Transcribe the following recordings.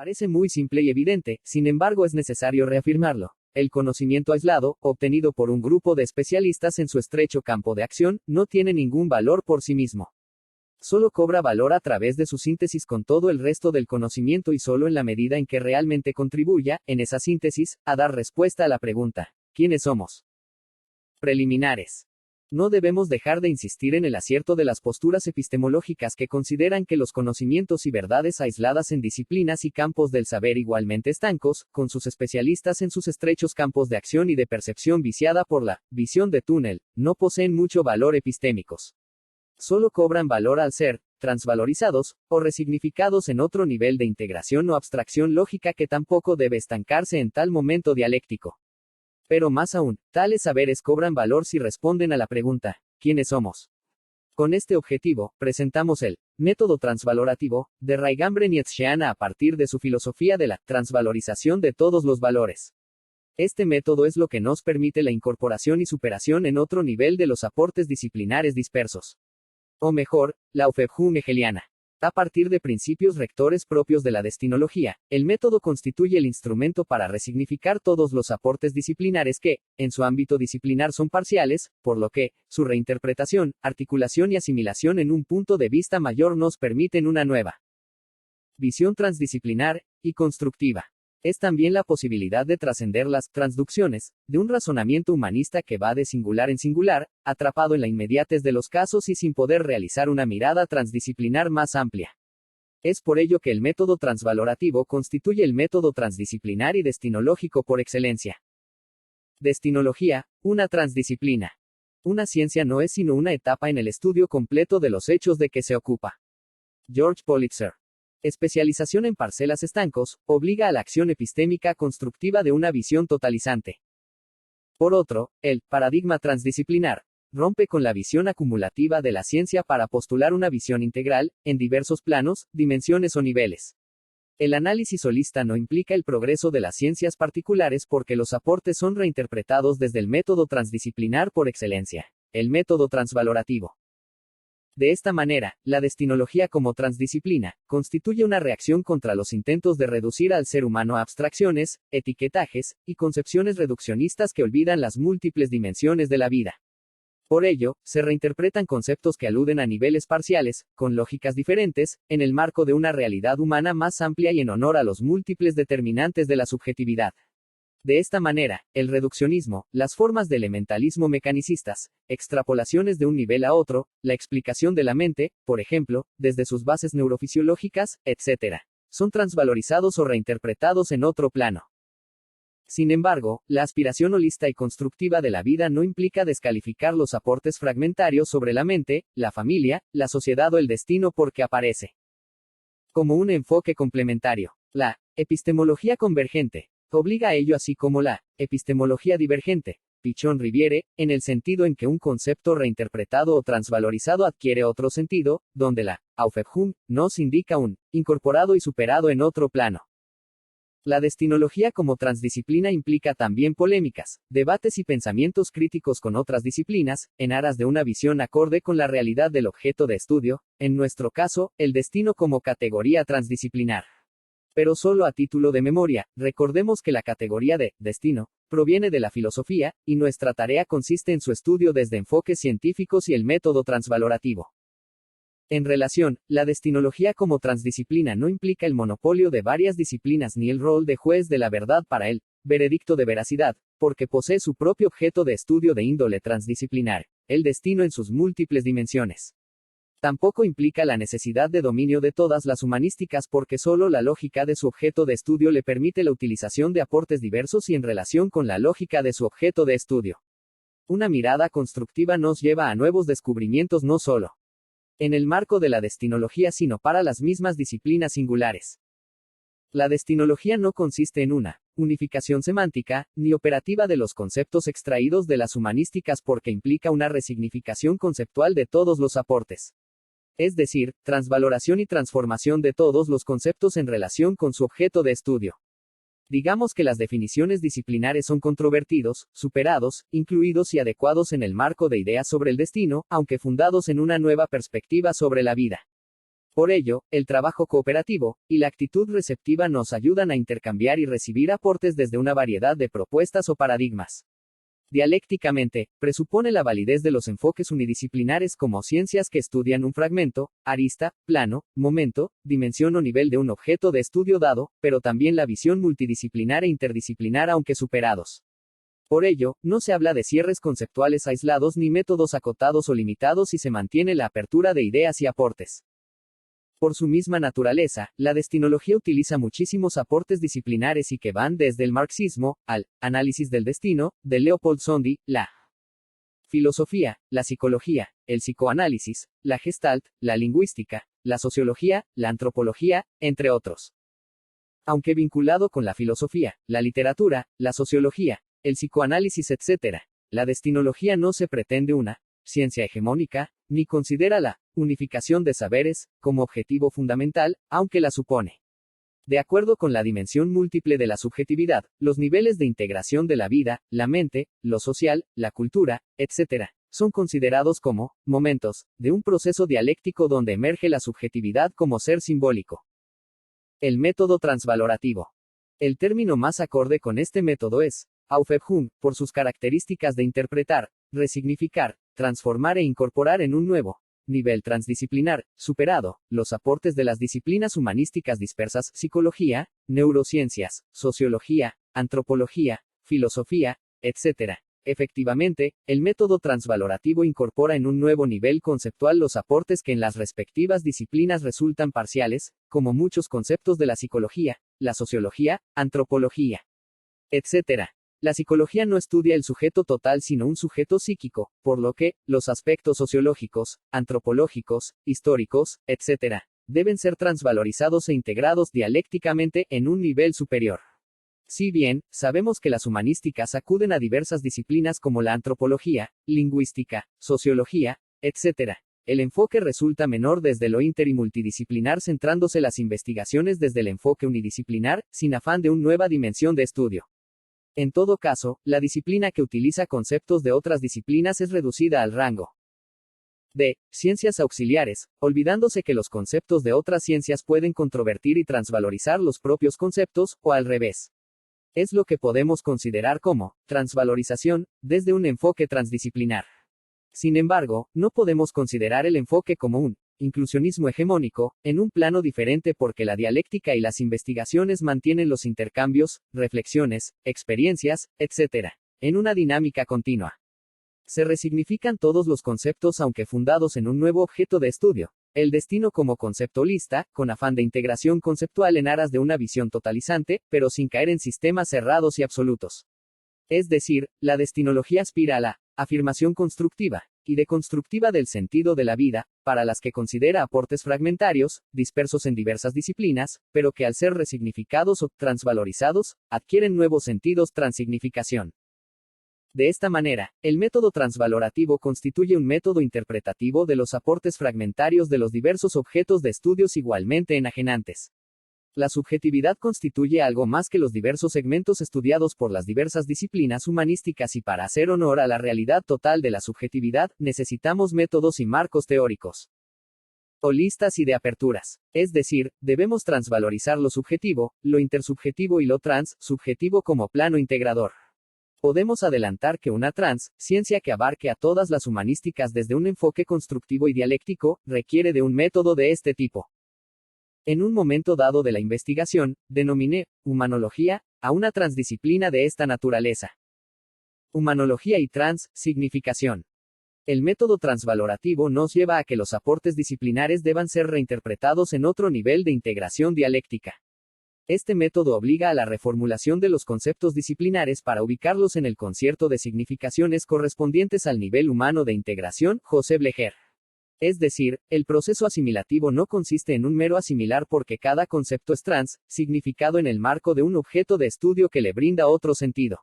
Parece muy simple y evidente, sin embargo es necesario reafirmarlo. El conocimiento aislado, obtenido por un grupo de especialistas en su estrecho campo de acción, no tiene ningún valor por sí mismo. Solo cobra valor a través de su síntesis con todo el resto del conocimiento y solo en la medida en que realmente contribuya, en esa síntesis, a dar respuesta a la pregunta, ¿quiénes somos? Preliminares. No debemos dejar de insistir en el acierto de las posturas epistemológicas que consideran que los conocimientos y verdades aisladas en disciplinas y campos del saber igualmente estancos, con sus especialistas en sus estrechos campos de acción y de percepción viciada por la visión de túnel, no poseen mucho valor epistémicos. Solo cobran valor al ser transvalorizados, o resignificados en otro nivel de integración o abstracción lógica que tampoco debe estancarse en tal momento dialéctico. Pero más aún, tales saberes cobran valor si responden a la pregunta, ¿quiénes somos? Con este objetivo, presentamos el método transvalorativo, de raigambre nietzscheana a partir de su filosofía de la transvalorización de todos los valores. Este método es lo que nos permite la incorporación y superación en otro nivel de los aportes disciplinares dispersos. O mejor, la Aufhebung hegeliana. A partir de principios rectores propios de la destinología, el método constituye el instrumento para resignificar todos los aportes disciplinares que, en su ámbito disciplinar son parciales, por lo que, su reinterpretación, articulación y asimilación en un punto de vista mayor nos permiten una nueva visión transdisciplinar y constructiva. Es también la posibilidad de trascender las transducciones de un razonamiento humanista que va de singular en singular, atrapado en la inmediatez de los casos y sin poder realizar una mirada transdisciplinar más amplia. Es por ello que el método transvalorativo constituye el método transdisciplinar y destinológico por excelencia. Destinología, una transdisciplina. Una ciencia no es sino una etapa en el estudio completo de los hechos de que se ocupa. George Politzer. Especialización en parcelas estancos, obliga a la acción epistémica constructiva de una visión totalizante. Por otro, el paradigma transdisciplinar rompe con la visión acumulativa de la ciencia para postular una visión integral, en diversos planos, dimensiones o niveles. El análisis holista no implica el progreso de las ciencias particulares porque los aportes son reinterpretados desde el método transdisciplinar por excelencia, el método transvalorativo. De esta manera, la destinología como transdisciplina, constituye una reacción contra los intentos de reducir al ser humano a abstracciones, etiquetajes, y concepciones reduccionistas que olvidan las múltiples dimensiones de la vida. Por ello, se reinterpretan conceptos que aluden a niveles parciales, con lógicas diferentes, en el marco de una realidad humana más amplia y en honor a los múltiples determinantes de la subjetividad. De esta manera, el reduccionismo, las formas de elementalismo mecanicistas, extrapolaciones de un nivel a otro, la explicación de la mente, por ejemplo, desde sus bases neurofisiológicas, etc., son transvalorizados o reinterpretados en otro plano. Sin embargo, la aspiración holista y constructiva de la vida no implica descalificar los aportes fragmentarios sobre la mente, la familia, la sociedad o el destino porque aparece como un enfoque complementario. La epistemología convergente obliga a ello así como la epistemología divergente, Pichon-Riviere, en el sentido en que un concepto reinterpretado o transvalorizado adquiere otro sentido, donde la Aufhebung nos indica un incorporado y superado en otro plano. La destinología como transdisciplina implica también polémicas, debates y pensamientos críticos con otras disciplinas, en aras de una visión acorde con la realidad del objeto de estudio, en nuestro caso, el destino como categoría transdisciplinar. Pero solo a título de memoria, recordemos que la categoría de destino proviene de la filosofía, y nuestra tarea consiste en su estudio desde enfoques científicos y el método transvalorativo. En relación, la destinología como transdisciplina no implica el monopolio de varias disciplinas ni el rol de juez de la verdad para el veredicto de veracidad, porque posee su propio objeto de estudio de índole transdisciplinar, el destino en sus múltiples dimensiones. Tampoco implica la necesidad de dominio de todas las humanísticas porque solo la lógica de su objeto de estudio le permite la utilización de aportes diversos y en relación con la lógica de su objeto de estudio. Una mirada constructiva nos lleva a nuevos descubrimientos no solo en el marco de la destinología sino para las mismas disciplinas singulares. La destinología no consiste en una unificación semántica, ni operativa de los conceptos extraídos de las humanísticas porque implica una resignificación conceptual de todos los aportes. Es decir, transvaloración y transformación de todos los conceptos en relación con su objeto de estudio. Digamos que las definiciones disciplinares son controvertidos, superados, incluidos y adecuados en el marco de ideas sobre el destino, aunque fundados en una nueva perspectiva sobre la vida. Por ello, el trabajo cooperativo y la actitud receptiva nos ayudan a intercambiar y recibir aportes desde una variedad de propuestas o paradigmas. Dialécticamente, presupone la validez de los enfoques unidisciplinares como ciencias que estudian un fragmento, arista, plano, momento, dimensión o nivel de un objeto de estudio dado, pero también la visión multidisciplinar e interdisciplinar aunque superados. Por ello, no se habla de cierres conceptuales aislados ni métodos acotados o limitados y se mantiene la apertura de ideas y aportes. Por su misma naturaleza, la destinología utiliza muchísimos aportes disciplinares y que van desde el marxismo, al análisis del destino, de Leopold Sondy, la filosofía, la psicología, el psicoanálisis, la gestalt, la lingüística, la sociología, la antropología, entre otros. Aunque vinculado con la filosofía, la literatura, la sociología, el psicoanálisis, etc., la destinología no se pretende una ciencia hegemónica, ni considera la unificación de saberes como objetivo fundamental, aunque la supone. De acuerdo con la dimensión múltiple de la subjetividad, los niveles de integración de la vida, la mente, lo social, la cultura, etc., son considerados como momentos de un proceso dialéctico donde emerge la subjetividad como ser simbólico. El método transvalorativo. El término más acorde con este método es Aufhebung, por sus características de interpretar, resignificar, transformar e incorporar en un nuevo nivel transdisciplinar, superado, los aportes de las disciplinas humanísticas dispersas, psicología, neurociencias, sociología, antropología, filosofía, etc. Efectivamente, el método transvalorativo incorpora en un nuevo nivel conceptual los aportes que en las respectivas disciplinas resultan parciales, como muchos conceptos de la psicología, la sociología, antropología, etc. La psicología no estudia el sujeto total sino un sujeto psíquico, por lo que, los aspectos sociológicos, antropológicos, históricos, etc., deben ser transvalorizados e integrados dialécticamente en un nivel superior. Si bien, sabemos que las humanísticas acuden a diversas disciplinas como la antropología, lingüística, sociología, etc., el enfoque resulta menor desde lo inter y multidisciplinar centrándose las investigaciones desde el enfoque unidisciplinar, sin afán de una nueva dimensión de estudio. En todo caso, la disciplina que utiliza conceptos de otras disciplinas es reducida al rango de ciencias auxiliares, olvidándose que los conceptos de otras ciencias pueden controvertir y transvalorizar los propios conceptos, o al revés. Es lo que podemos considerar como transvalorización, desde un enfoque transdisciplinar. Sin embargo, no podemos considerar el enfoque como un inclusionismo hegemónico, en un plano diferente porque la dialéctica y las investigaciones mantienen los intercambios, reflexiones, experiencias, etc., en una dinámica continua. Se resignifican todos los conceptos aunque fundados en un nuevo objeto de estudio, el destino como concepto holista, con afán de integración conceptual en aras de una visión totalizante, pero sin caer en sistemas cerrados y absolutos. Es decir, la destinología aspira a la afirmación constructiva y deconstructiva del sentido de la vida, para las que considera aportes fragmentarios, dispersos en diversas disciplinas, pero que al ser resignificados o transvalorizados, adquieren nuevos sentidos transignificación. De esta manera, el método transvalorativo constituye un método interpretativo de los aportes fragmentarios de los diversos objetos de estudios igualmente enajenantes. La subjetividad constituye algo más que los diversos segmentos estudiados por las diversas disciplinas humanísticas y para hacer honor a la realidad total de la subjetividad, necesitamos métodos y marcos teóricos holistas y de aperturas. Es decir, debemos transvalorizar lo subjetivo, lo intersubjetivo y lo transsubjetivo como plano integrador. Podemos adelantar que una ciencia que abarque a todas las humanísticas desde un enfoque constructivo y dialéctico, requiere de un método de este tipo. En un momento dado de la investigación, denominé humanología a una transdisciplina de esta naturaleza. Humanología y significación. El método transvalorativo nos lleva a que los aportes disciplinares deban ser reinterpretados en otro nivel de integración dialéctica. Este método obliga a la reformulación de los conceptos disciplinares para ubicarlos en el concierto de significaciones correspondientes al nivel humano de integración, José Blecher. Es decir, el proceso asimilativo no consiste en un mero asimilar porque cada concepto es significado en el marco de un objeto de estudio que le brinda otro sentido.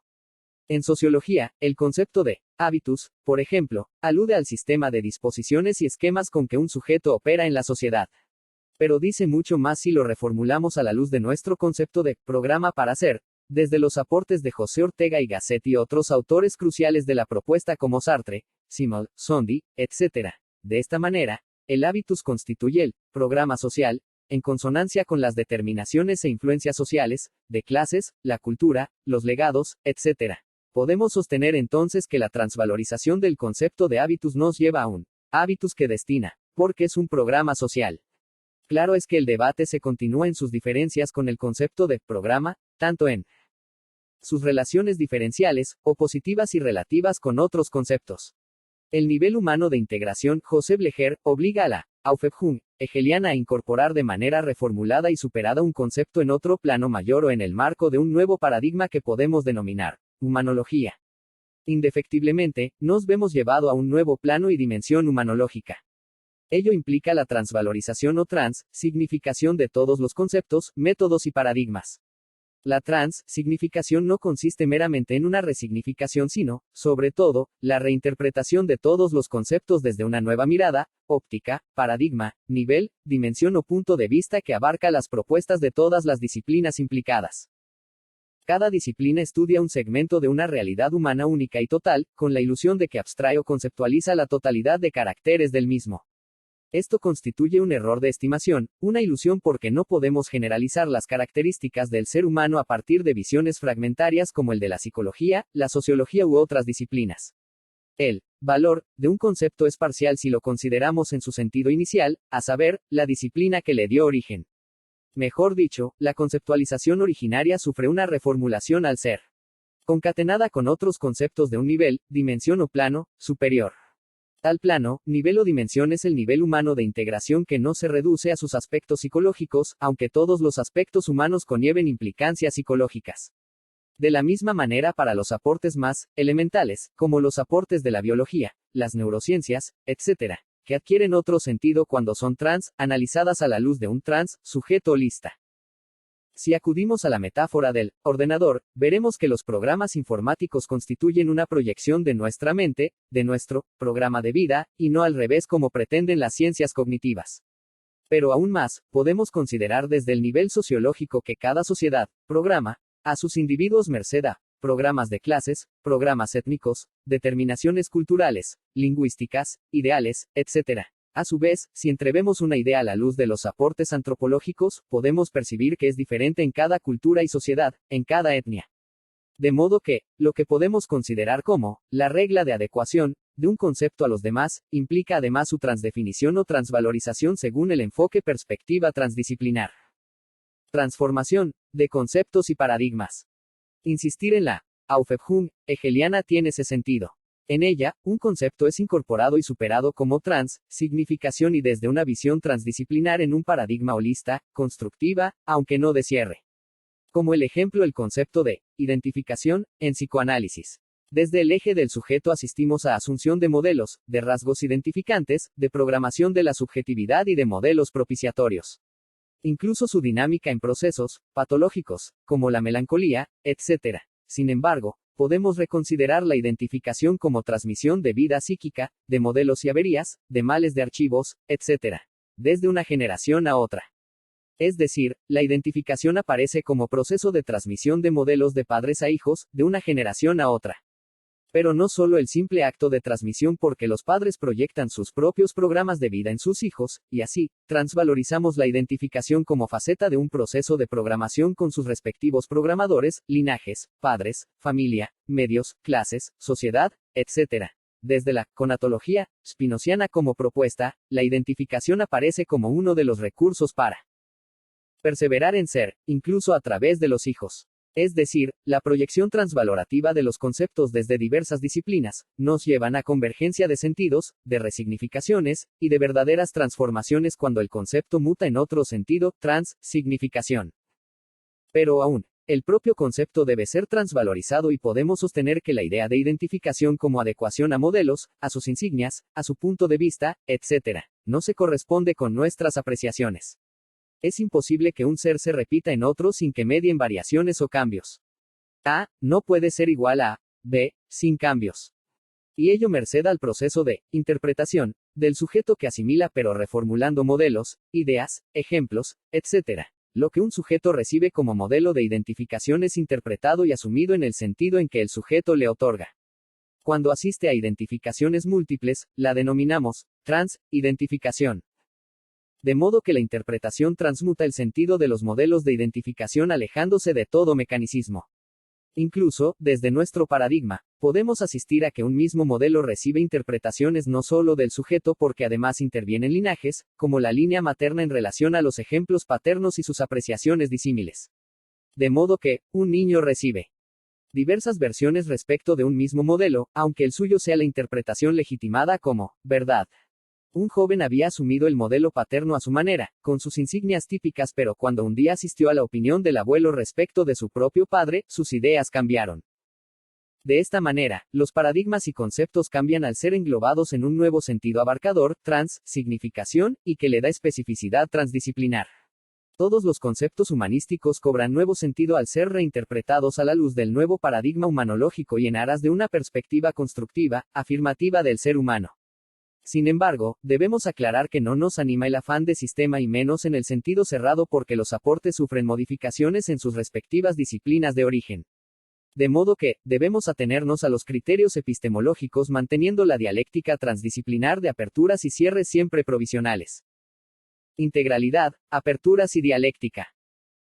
En sociología, el concepto de hábitus, por ejemplo, alude al sistema de disposiciones y esquemas con que un sujeto opera en la sociedad. Pero dice mucho más si lo reformulamos a la luz de nuestro concepto de programa para ser, desde los aportes de José Ortega y Gasset y otros autores cruciales de la propuesta como Sartre, Simmel, Sondy, etc. De esta manera, El hábitus constituye el programa social, en consonancia con las determinaciones e influencias sociales, de clases, la cultura, los legados, etc. Podemos sostener entonces que la transvalorización del concepto de hábitus nos lleva a un hábitus que destina, porque es un programa social. Claro es que el debate se continúa en sus diferencias con el concepto de programa, tanto en sus relaciones diferenciales, opositivas y relativas con otros conceptos. El nivel humano de integración, José Blecher, obliga a la Aufhebung hegeliana a incorporar de manera reformulada y superada un concepto en otro plano mayor o en el marco de un nuevo paradigma que podemos denominar humanología. Indefectiblemente, nos vemos llevado a un nuevo plano y dimensión humanológica. Ello implica la transvalorización o significación de todos los conceptos, métodos y paradigmas. La significación no consiste meramente en una resignificación sino, sobre todo, la reinterpretación de todos los conceptos desde una nueva mirada, óptica, paradigma, nivel, dimensión o punto de vista que abarca las propuestas de todas las disciplinas implicadas. Cada disciplina estudia un segmento de una realidad humana única y total, con la ilusión de que abstrae o conceptualiza la totalidad de caracteres del mismo. Esto constituye un error de estimación, una ilusión porque no podemos generalizar las características del ser humano a partir de visiones fragmentarias como el de la psicología, la sociología u otras disciplinas. El valor de un concepto es parcial si lo consideramos en su sentido inicial, a saber, la disciplina que le dio origen. Mejor dicho, la conceptualización originaria sufre una reformulación al ser concatenada con otros conceptos de un nivel, dimensión o plano superior. Tal plano, nivel o dimensión es el nivel humano de integración que no se reduce a sus aspectos psicológicos, aunque todos los aspectos humanos conlleven implicancias psicológicas. De la misma manera para los aportes más elementales, como los aportes de la biología, las neurociencias, etc., que adquieren otro sentido cuando son analizadas a la luz de un sujeto o lista. Si acudimos a la metáfora del ordenador, veremos que los programas informáticos constituyen una proyección de nuestra mente, de nuestro programa de vida, y no al revés como pretenden las ciencias cognitivas. Pero aún más, podemos considerar desde el nivel sociológico que cada sociedad programa a sus individuos merced a programas de clases, programas étnicos, determinaciones culturales, lingüísticas, ideales, etc. A su vez, si entrevemos una idea a la luz de los aportes antropológicos, podemos percibir que es diferente en cada cultura y sociedad, en cada etnia. De modo que, lo que podemos considerar como la regla de adecuación de un concepto a los demás, implica además su transdefinición o transvalorización según el enfoque perspectiva transdisciplinar. Transformación de conceptos y paradigmas. Insistir en la Aufhebung hegeliana tiene ese sentido. En ella, un concepto es incorporado y superado como significación y desde una visión transdisciplinar en un paradigma holista, constructiva, aunque no de cierre. Como el ejemplo el concepto de identificación, en psicoanálisis. Desde el eje del sujeto asistimos a asunción de modelos, de rasgos identificantes, de programación de la subjetividad y de modelos propiciatorios. Incluso su dinámica en procesos patológicos, como la melancolía, etc. Sin embargo, podemos reconsiderar la identificación como transmisión de vida psíquica, de modelos y averías, de males de archivos, etc. desde una generación a otra. Es decir, la identificación aparece como proceso de transmisión de modelos de padres a hijos, de una generación a otra. Pero no solo el simple acto de transmisión porque los padres proyectan sus propios programas de vida en sus hijos, y así, transvalorizamos la identificación como faceta de un proceso de programación con sus respectivos programadores, linajes, padres, familia, medios, clases, sociedad, etc. Desde la conatología spinociana como propuesta, la identificación aparece como uno de los recursos para perseverar en ser, incluso a través de los hijos. Es decir, la proyección transvalorativa de los conceptos desde diversas disciplinas, nos llevan a convergencia de sentidos, de resignificaciones, y de verdaderas transformaciones cuando el concepto muta en otro sentido, significación. Pero aún, el propio concepto debe ser transvalorizado y podemos sostener que la idea de identificación como adecuación a modelos, a sus insignias, a su punto de vista, etc., no se corresponde con nuestras apreciaciones. Es imposible que un ser se repita en otro sin que medien variaciones o cambios. A no puede ser igual a B sin cambios. Y ello merced al proceso de interpretación del sujeto que asimila pero reformulando modelos, ideas, ejemplos, etc. Lo que un sujeto recibe como modelo de identificación es interpretado y asumido en el sentido en que el sujeto le otorga. cuando asiste a identificaciones múltiples, la denominamos transidentificación. De modo que la interpretación transmuta el sentido de los modelos de identificación alejándose de todo mecanicismo. Incluso, desde nuestro paradigma, podemos asistir a que un mismo modelo recibe interpretaciones no solo del sujeto porque además intervienen linajes, como la línea materna en relación a los ejemplos paternos y sus apreciaciones disímiles. De modo que, un niño recibe diversas versiones respecto de un mismo modelo, aunque el suyo sea la interpretación legitimada como verdad. Un joven había asumido el modelo paterno a su manera, con sus insignias típicas, pero cuando un día asistió a la opinión del abuelo respecto de su propio padre, sus ideas cambiaron. De esta manera, los paradigmas y conceptos cambian al ser englobados en un nuevo sentido abarcador, significación, y que le da especificidad transdisciplinar. Todos los conceptos humanísticos cobran nuevo sentido al ser reinterpretados a la luz del nuevo paradigma humanológico y en aras de una perspectiva constructiva, afirmativa del ser humano. Sin embargo, debemos aclarar que no nos anima el afán de sistema y menos en el sentido cerrado porque los aportes sufren modificaciones en sus respectivas disciplinas de origen. De modo que, debemos atenernos a los criterios epistemológicos manteniendo la dialéctica transdisciplinar de aperturas y cierres siempre provisionales. Integralidad, aperturas y dialéctica.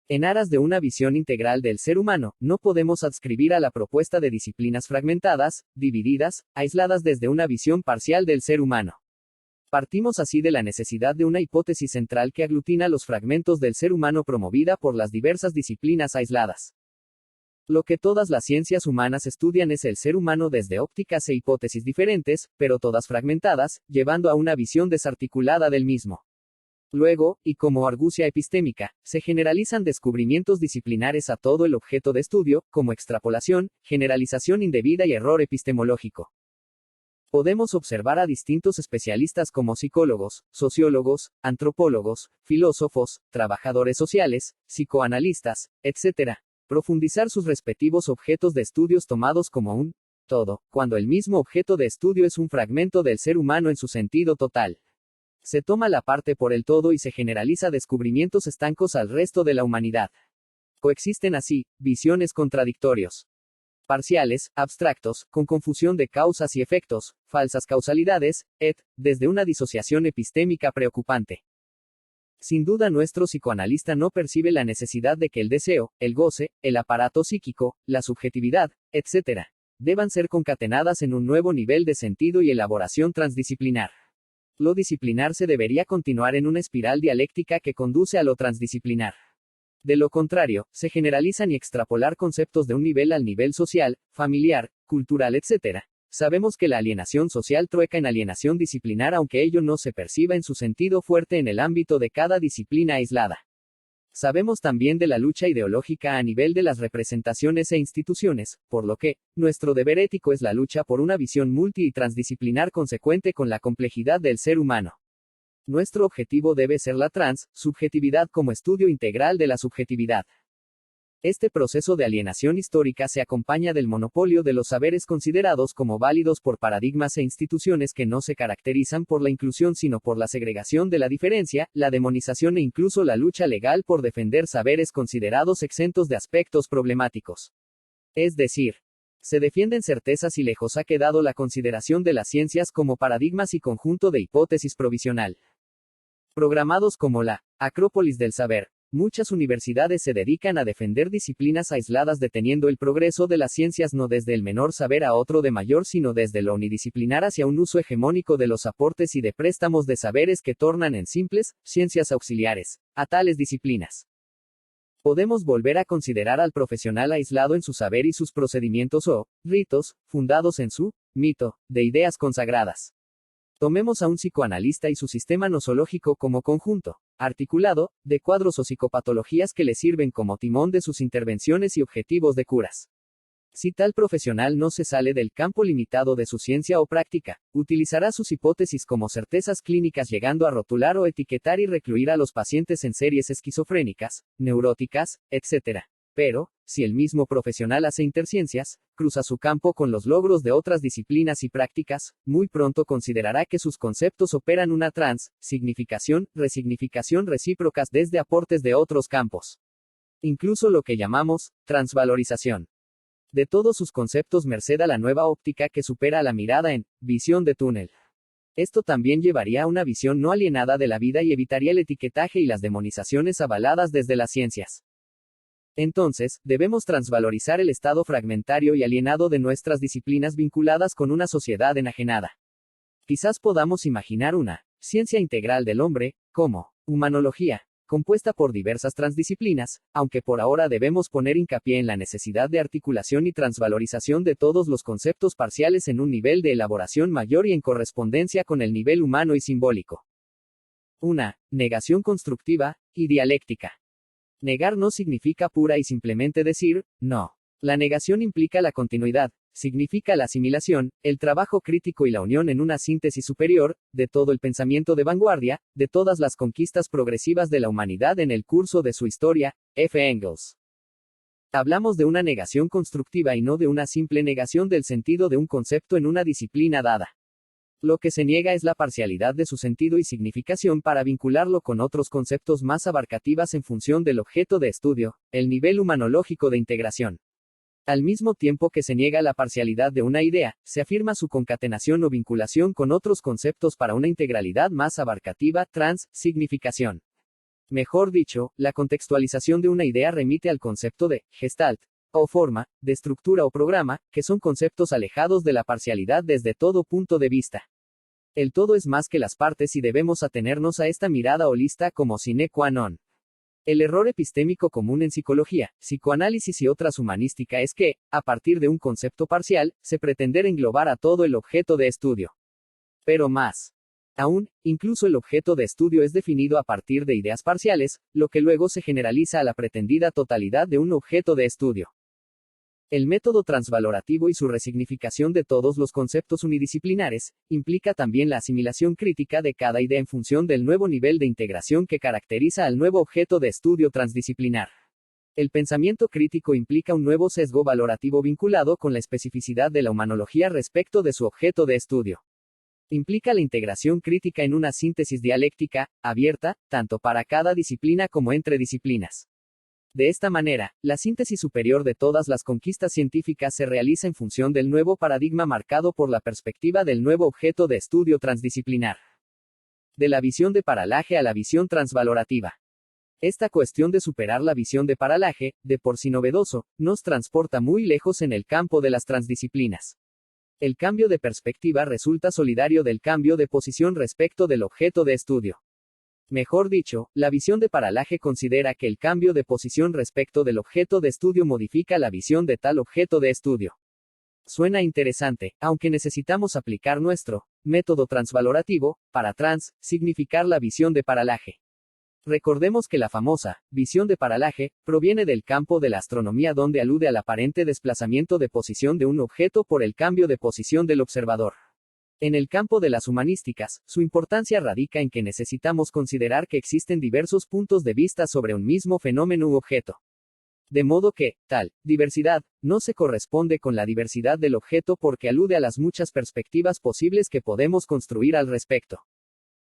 En aras de una visión integral del ser humano, no podemos adscribir a la propuesta de disciplinas fragmentadas, divididas, aisladas desde una visión parcial del ser humano. Partimos así de la necesidad de una hipótesis central que aglutina los fragmentos del ser humano promovida por las diversas disciplinas aisladas. Lo que todas las ciencias humanas estudian es el ser humano desde ópticas e hipótesis diferentes, pero todas fragmentadas, llevando a una visión desarticulada del mismo. Luego, y como argucia epistémica, se generalizan descubrimientos disciplinares a todo el objeto de estudio, como extrapolación, generalización indebida y error epistemológico. Podemos observar a distintos especialistas como psicólogos, sociólogos, antropólogos, filósofos, trabajadores sociales, psicoanalistas, etc., profundizar sus respectivos objetos de estudios tomados como un todo, cuando el mismo objeto de estudio es un fragmento del ser humano en su sentido total. Se toma la parte por el todo y se generaliza descubrimientos estancos al resto de la humanidad. Coexisten así, visiones contradictorios. Parciales, abstractos, con confusión de causas y efectos, falsas causalidades, desde una disociación epistémica preocupante. Sin duda nuestro psicoanalista no percibe la necesidad de que el deseo, el goce, el aparato psíquico, la subjetividad, etc., deban ser concatenadas en un nuevo nivel de sentido y elaboración transdisciplinar. Lo disciplinar se debería continuar en una espiral dialéctica que conduce a lo transdisciplinar. De lo contrario, se generalizan y extrapolar conceptos de un nivel al nivel social, familiar, cultural, etc. Sabemos que la alienación social trueca en alienación disciplinar aunque ello no se perciba en su sentido fuerte en el ámbito de cada disciplina aislada. Sabemos también de la lucha ideológica a nivel de las representaciones e instituciones, por lo que, nuestro deber ético es la lucha por una visión multi y transdisciplinar consecuente con la complejidad del ser humano. Nuestro objetivo debe ser la subjetividad como estudio integral de la subjetividad. Este proceso de alienación histórica se acompaña del monopolio de los saberes considerados como válidos por paradigmas e instituciones que no se caracterizan por la inclusión sino por la segregación de la diferencia, la demonización e incluso la lucha legal por defender saberes considerados exentos de aspectos problemáticos. Es decir, se defienden certezas y lejos ha quedado la consideración de las ciencias como paradigmas y conjunto de hipótesis provisional. Programados como la Acrópolis del Saber, muchas universidades se dedican a defender disciplinas aisladas deteniendo el progreso de las ciencias no desde el menor saber a otro de mayor sino desde lo unidisciplinar hacia un uso hegemónico de los aportes y de préstamos de saberes que tornan en simples ciencias auxiliares a tales disciplinas. Podemos volver a considerar al profesional aislado en su saber y sus procedimientos o ritos, fundados en su mito de ideas consagradas. Tomemos a un psicoanalista y su sistema nosológico como conjunto, articulado, de cuadros o psicopatologías que le sirven como timón de sus intervenciones y objetivos de curas. Si tal profesional no se sale del campo limitado de su ciencia o práctica, utilizará sus hipótesis como certezas clínicas llegando a rotular o etiquetar y recluir a los pacientes en series esquizofrénicas, neuróticas, etc. Pero, si el mismo profesional hace interciencias, cruza su campo con los logros de otras disciplinas y prácticas, muy pronto considerará que sus conceptos operan una significación, resignificación recíprocas desde aportes de otros campos. Incluso lo que llamamos transvalorización. de todos sus conceptos merced a la nueva óptica que supera la mirada en visión de túnel. Esto también llevaría a una visión no alienada de la vida y evitaría el etiquetaje y las demonizaciones avaladas desde las ciencias. Entonces, debemos transvalorizar el estado fragmentario y alienado de nuestras disciplinas vinculadas con una sociedad enajenada. Quizás podamos imaginar una ciencia integral del hombre, como humanología, compuesta por diversas transdisciplinas, aunque por ahora debemos poner hincapié en la necesidad de articulación y transvalorización de todos los conceptos parciales en un nivel de elaboración mayor y en correspondencia con el nivel humano y simbólico. Una negación constructiva y dialéctica. Negar no significa pura y simplemente decir, no. La negación implica la continuidad, significa la asimilación, el trabajo crítico y la unión en una síntesis superior, de todo el pensamiento de vanguardia, de todas las conquistas progresivas de la humanidad en el curso de su historia. F. Engels. Hablamos de una negación constructiva y no de una simple negación del sentido de un concepto en una disciplina dada. Lo que se niega es la parcialidad de su sentido y significación para vincularlo con otros conceptos más abarcativas en función del objeto de estudio, el nivel humanológico de integración. Al mismo tiempo que se niega la parcialidad de una idea, se afirma su concatenación o vinculación con otros conceptos para una integralidad más abarcativa, significación. Mejor dicho, la contextualización de una idea remite al concepto de gestalt, o forma, de estructura o programa, que son conceptos alejados de la parcialidad desde todo punto de vista. El todo es más que las partes y debemos atenernos a esta mirada holista como sine qua non. El error epistémico común en psicología, psicoanálisis y otras humanística es que, a partir de un concepto parcial, se pretender englobar a todo el objeto de estudio. Pero más aún, incluso el objeto de estudio es definido a partir de ideas parciales, lo que luego se generaliza a la pretendida totalidad de un objeto de estudio. El método transvalorativo y su resignificación de todos los conceptos unidisciplinares, implica también la asimilación crítica de cada idea en función del nuevo nivel de integración que caracteriza al nuevo objeto de estudio transdisciplinar. El pensamiento crítico implica un nuevo sesgo valorativo vinculado con la especificidad de la humanología respecto de su objeto de estudio. Implica la integración crítica en una síntesis dialéctica, abierta, tanto para cada disciplina como entre disciplinas. De esta manera, la síntesis superior de todas las conquistas científicas se realiza en función del nuevo paradigma marcado por la perspectiva del nuevo objeto de estudio transdisciplinar. De la visión de paralaje a la visión transvalorativa. Esta cuestión de superar la visión de paralaje, de por sí novedoso, nos transporta muy lejos en el campo de las transdisciplinas. El cambio de perspectiva resulta solidario del cambio de posición respecto del objeto de estudio. Mejor dicho, la visión de paralaje considera que el cambio de posición respecto del objeto de estudio modifica la visión de tal objeto de estudio. Suena interesante, aunque necesitamos aplicar nuestro método transvalorativo para significar la visión de paralaje. Recordemos que la famosa visión de paralaje proviene del campo de la astronomía, donde alude al aparente desplazamiento de posición de un objeto por el cambio de posición del observador. En el campo de las humanísticas, su importancia radica en que necesitamos considerar que existen diversos puntos de vista sobre un mismo fenómeno u objeto. De modo que, tal diversidad, no se corresponde con la diversidad del objeto porque alude a las muchas perspectivas posibles que podemos construir al respecto.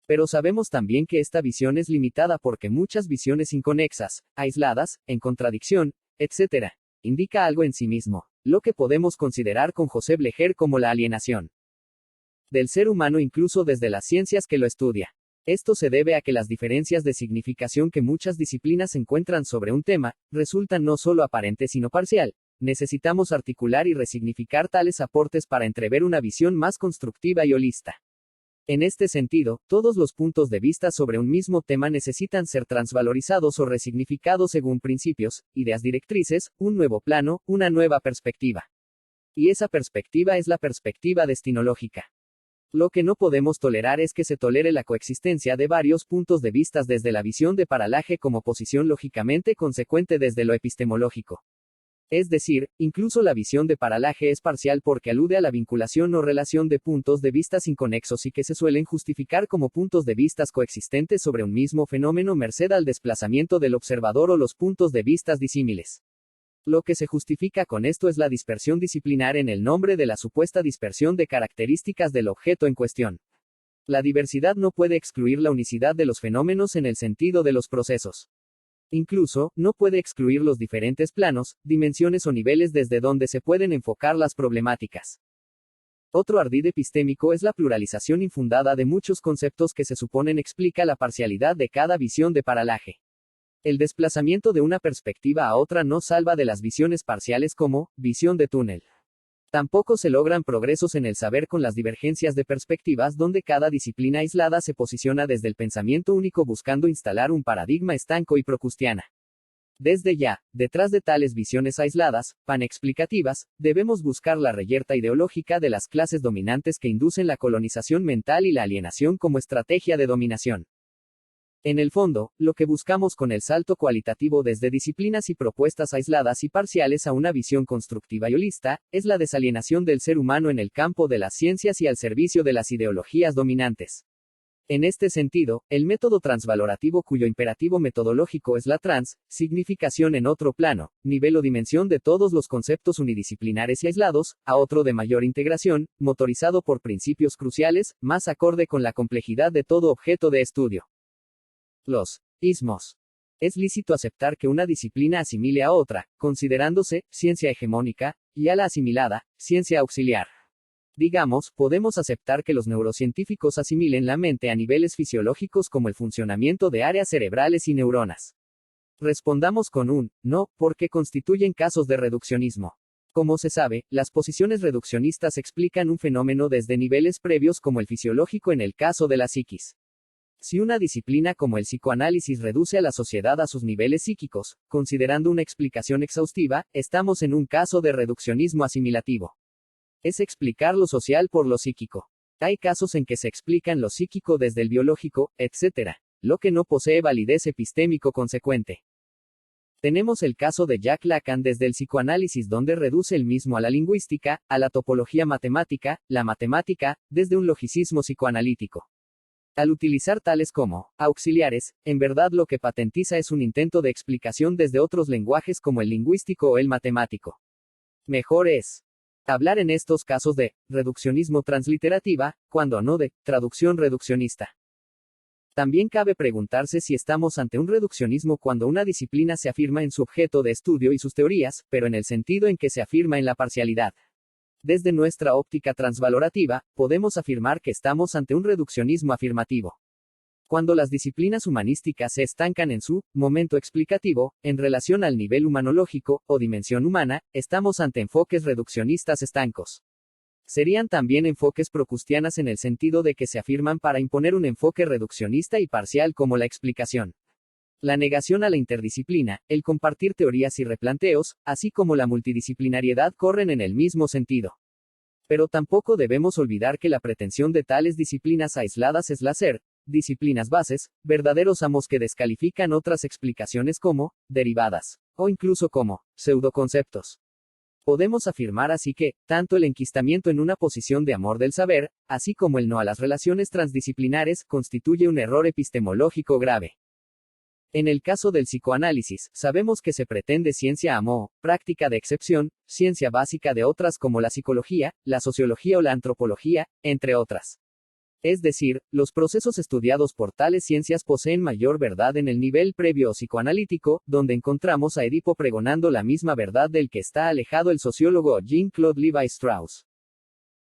Pero sabemos también que esta visión es limitada porque muchas visiones inconexas, aisladas, en contradicción, etc., indica algo en sí mismo, lo que podemos considerar con José Blecher como la alienación del ser humano incluso desde las ciencias que lo estudia. Esto se debe a que las diferencias de significación que muchas disciplinas encuentran sobre un tema, resultan no solo aparentes sino parcial. Necesitamos articular y resignificar tales aportes para entrever una visión más constructiva y holista. En este sentido, todos los puntos de vista sobre un mismo tema necesitan ser transvalorizados o resignificados según principios, ideas directrices, un nuevo plano, una nueva perspectiva. Y esa perspectiva es la perspectiva destinológica. Lo que no podemos tolerar es que se tolere la coexistencia de varios puntos de vista desde la visión de paralaje como posición lógicamente consecuente desde lo epistemológico. Es decir, incluso la visión de paralaje es parcial porque alude a la vinculación o relación de puntos de vista inconexos y que se suelen justificar como puntos de vista coexistentes sobre un mismo fenómeno merced al desplazamiento del observador o los puntos de vista disímiles. Lo que se justifica con esto es la dispersión disciplinar en el nombre de la supuesta dispersión de características del objeto en cuestión. La diversidad no puede excluir la unicidad de los fenómenos en el sentido de los procesos. Incluso, no puede excluir los diferentes planos, dimensiones o niveles desde donde se pueden enfocar las problemáticas. Otro ardid epistémico es la pluralización infundada de muchos conceptos que se suponen explica la parcialidad de cada visión de paralaje. El desplazamiento de una perspectiva a otra no salva de las visiones parciales como visión de túnel. Tampoco se logran progresos en el saber con las divergencias de perspectivas donde cada disciplina aislada se posiciona desde el pensamiento único buscando instalar un paradigma estanco y procustiana. Desde ya, detrás de tales visiones aisladas, panexplicativas, debemos buscar la reyerta ideológica de las clases dominantes que inducen la colonización mental y la alienación como estrategia de dominación. En el fondo, lo que buscamos con el salto cualitativo desde disciplinas y propuestas aisladas y parciales a una visión constructiva y holista, es la desalienación del ser humano en el campo de las ciencias y al servicio de las ideologías dominantes. En este sentido, el método transvalorativo cuyo imperativo metodológico es la significación en otro plano, nivel o dimensión de todos los conceptos unidisciplinares y aislados, a otro de mayor integración, motorizado por principios cruciales, más acorde con la complejidad de todo objeto de estudio. Los ismos. Es lícito aceptar que una disciplina asimile a otra, considerándose ciencia hegemónica, y a la asimilada, ciencia auxiliar. Digamos, podemos aceptar que los neurocientíficos asimilen la mente a niveles fisiológicos como el funcionamiento de áreas cerebrales y neuronas. Respondamos con un no, porque constituyen casos de reduccionismo. Como se sabe, las posiciones reduccionistas explican un fenómeno desde niveles previos como el fisiológico en el caso de la psiquis. Si una disciplina como el psicoanálisis reduce a la sociedad a sus niveles psíquicos, considerando una explicación exhaustiva, estamos en un caso de reduccionismo asimilativo. Es explicar lo social por lo psíquico. Hay casos en que se explican lo psíquico desde el biológico, etc., lo que no posee validez epistémico consecuente. Tenemos el caso de Jacques Lacan desde el psicoanálisis donde reduce el mismo a la lingüística, a la topología matemática, la matemática, desde un logicismo psicoanalítico. Al utilizar tales como auxiliares, en verdad lo que patentiza es un intento de explicación desde otros lenguajes como el lingüístico o el matemático. Mejor es hablar en estos casos de reduccionismo transliterativa, cuando no de traducción reduccionista. También cabe preguntarse si estamos ante un reduccionismo cuando una disciplina se afirma en su objeto de estudio y sus teorías, pero en el sentido en que se afirma en la parcialidad. Desde nuestra óptica transvalorativa, podemos afirmar que estamos ante un reduccionismo afirmativo. Cuando las disciplinas humanísticas se estancan en su momento explicativo, en relación al nivel humanológico, o dimensión humana, estamos ante enfoques reduccionistas estancos. Serían también enfoques procustianas en el sentido de que se afirman para imponer un enfoque reduccionista y parcial como la explicación. La negación a la interdisciplina, el compartir teorías y replanteos, así como la multidisciplinariedad corren en el mismo sentido. Pero tampoco debemos olvidar que la pretensión de tales disciplinas aisladas es la ser, disciplinas bases, verdaderos amos que descalifican otras explicaciones como, derivadas, o incluso como, pseudoconceptos. Podemos afirmar así que, tanto el enquistamiento en una posición de amor del saber, así como el no a las relaciones transdisciplinares, constituye un error epistemológico grave. En el caso del psicoanálisis, sabemos que se pretende ciencia amo, práctica de excepción, ciencia básica de otras como la psicología, la sociología o la antropología, entre otras. Es decir, los procesos estudiados por tales ciencias poseen mayor verdad en el nivel previo o psicoanalítico, donde encontramos a Edipo pregonando la misma verdad del que está alejado el sociólogo Jean-Claude Lévi-Strauss.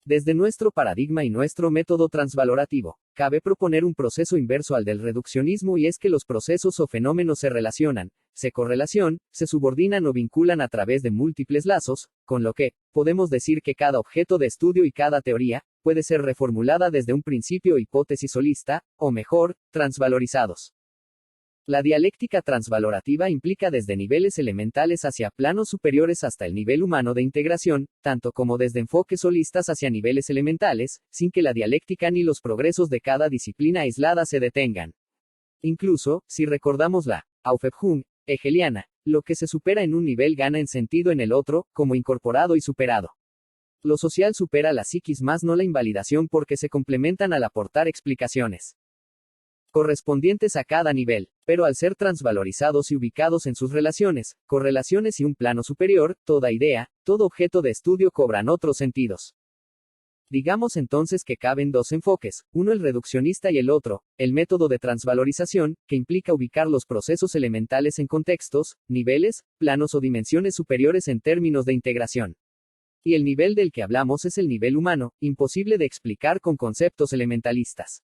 Desde nuestro paradigma y nuestro método transvalorativo, cabe proponer un proceso inverso al del reduccionismo y es que los procesos o fenómenos se relacionan, se correlación, se subordinan o vinculan a través de múltiples lazos, con lo que, podemos decir que cada objeto de estudio y cada teoría, puede ser reformulada desde un principio o hipótesis holista, o mejor, transvalorizados. La dialéctica transvalorativa implica desde niveles elementales hacia planos superiores hasta el nivel humano de integración, tanto como desde enfoques holistas hacia niveles elementales, sin que la dialéctica ni los progresos de cada disciplina aislada se detengan. Incluso, si recordamos la Aufhebung hegeliana, lo que se supera en un nivel gana en sentido en el otro, como incorporado y superado. Lo social supera la psiquis más no la invalidación porque se complementan al aportar explicaciones correspondientes a cada nivel, pero al ser transvalorizados y ubicados en sus relaciones, correlaciones y un plano superior, toda idea, todo objeto de estudio cobran otros sentidos. Digamos entonces que caben dos enfoques, uno el reduccionista y el otro, el método de transvalorización, que implica ubicar los procesos elementales en contextos, niveles, planos o dimensiones superiores en términos de integración. Y el nivel del que hablamos es el nivel humano, imposible de explicar con conceptos elementalistas.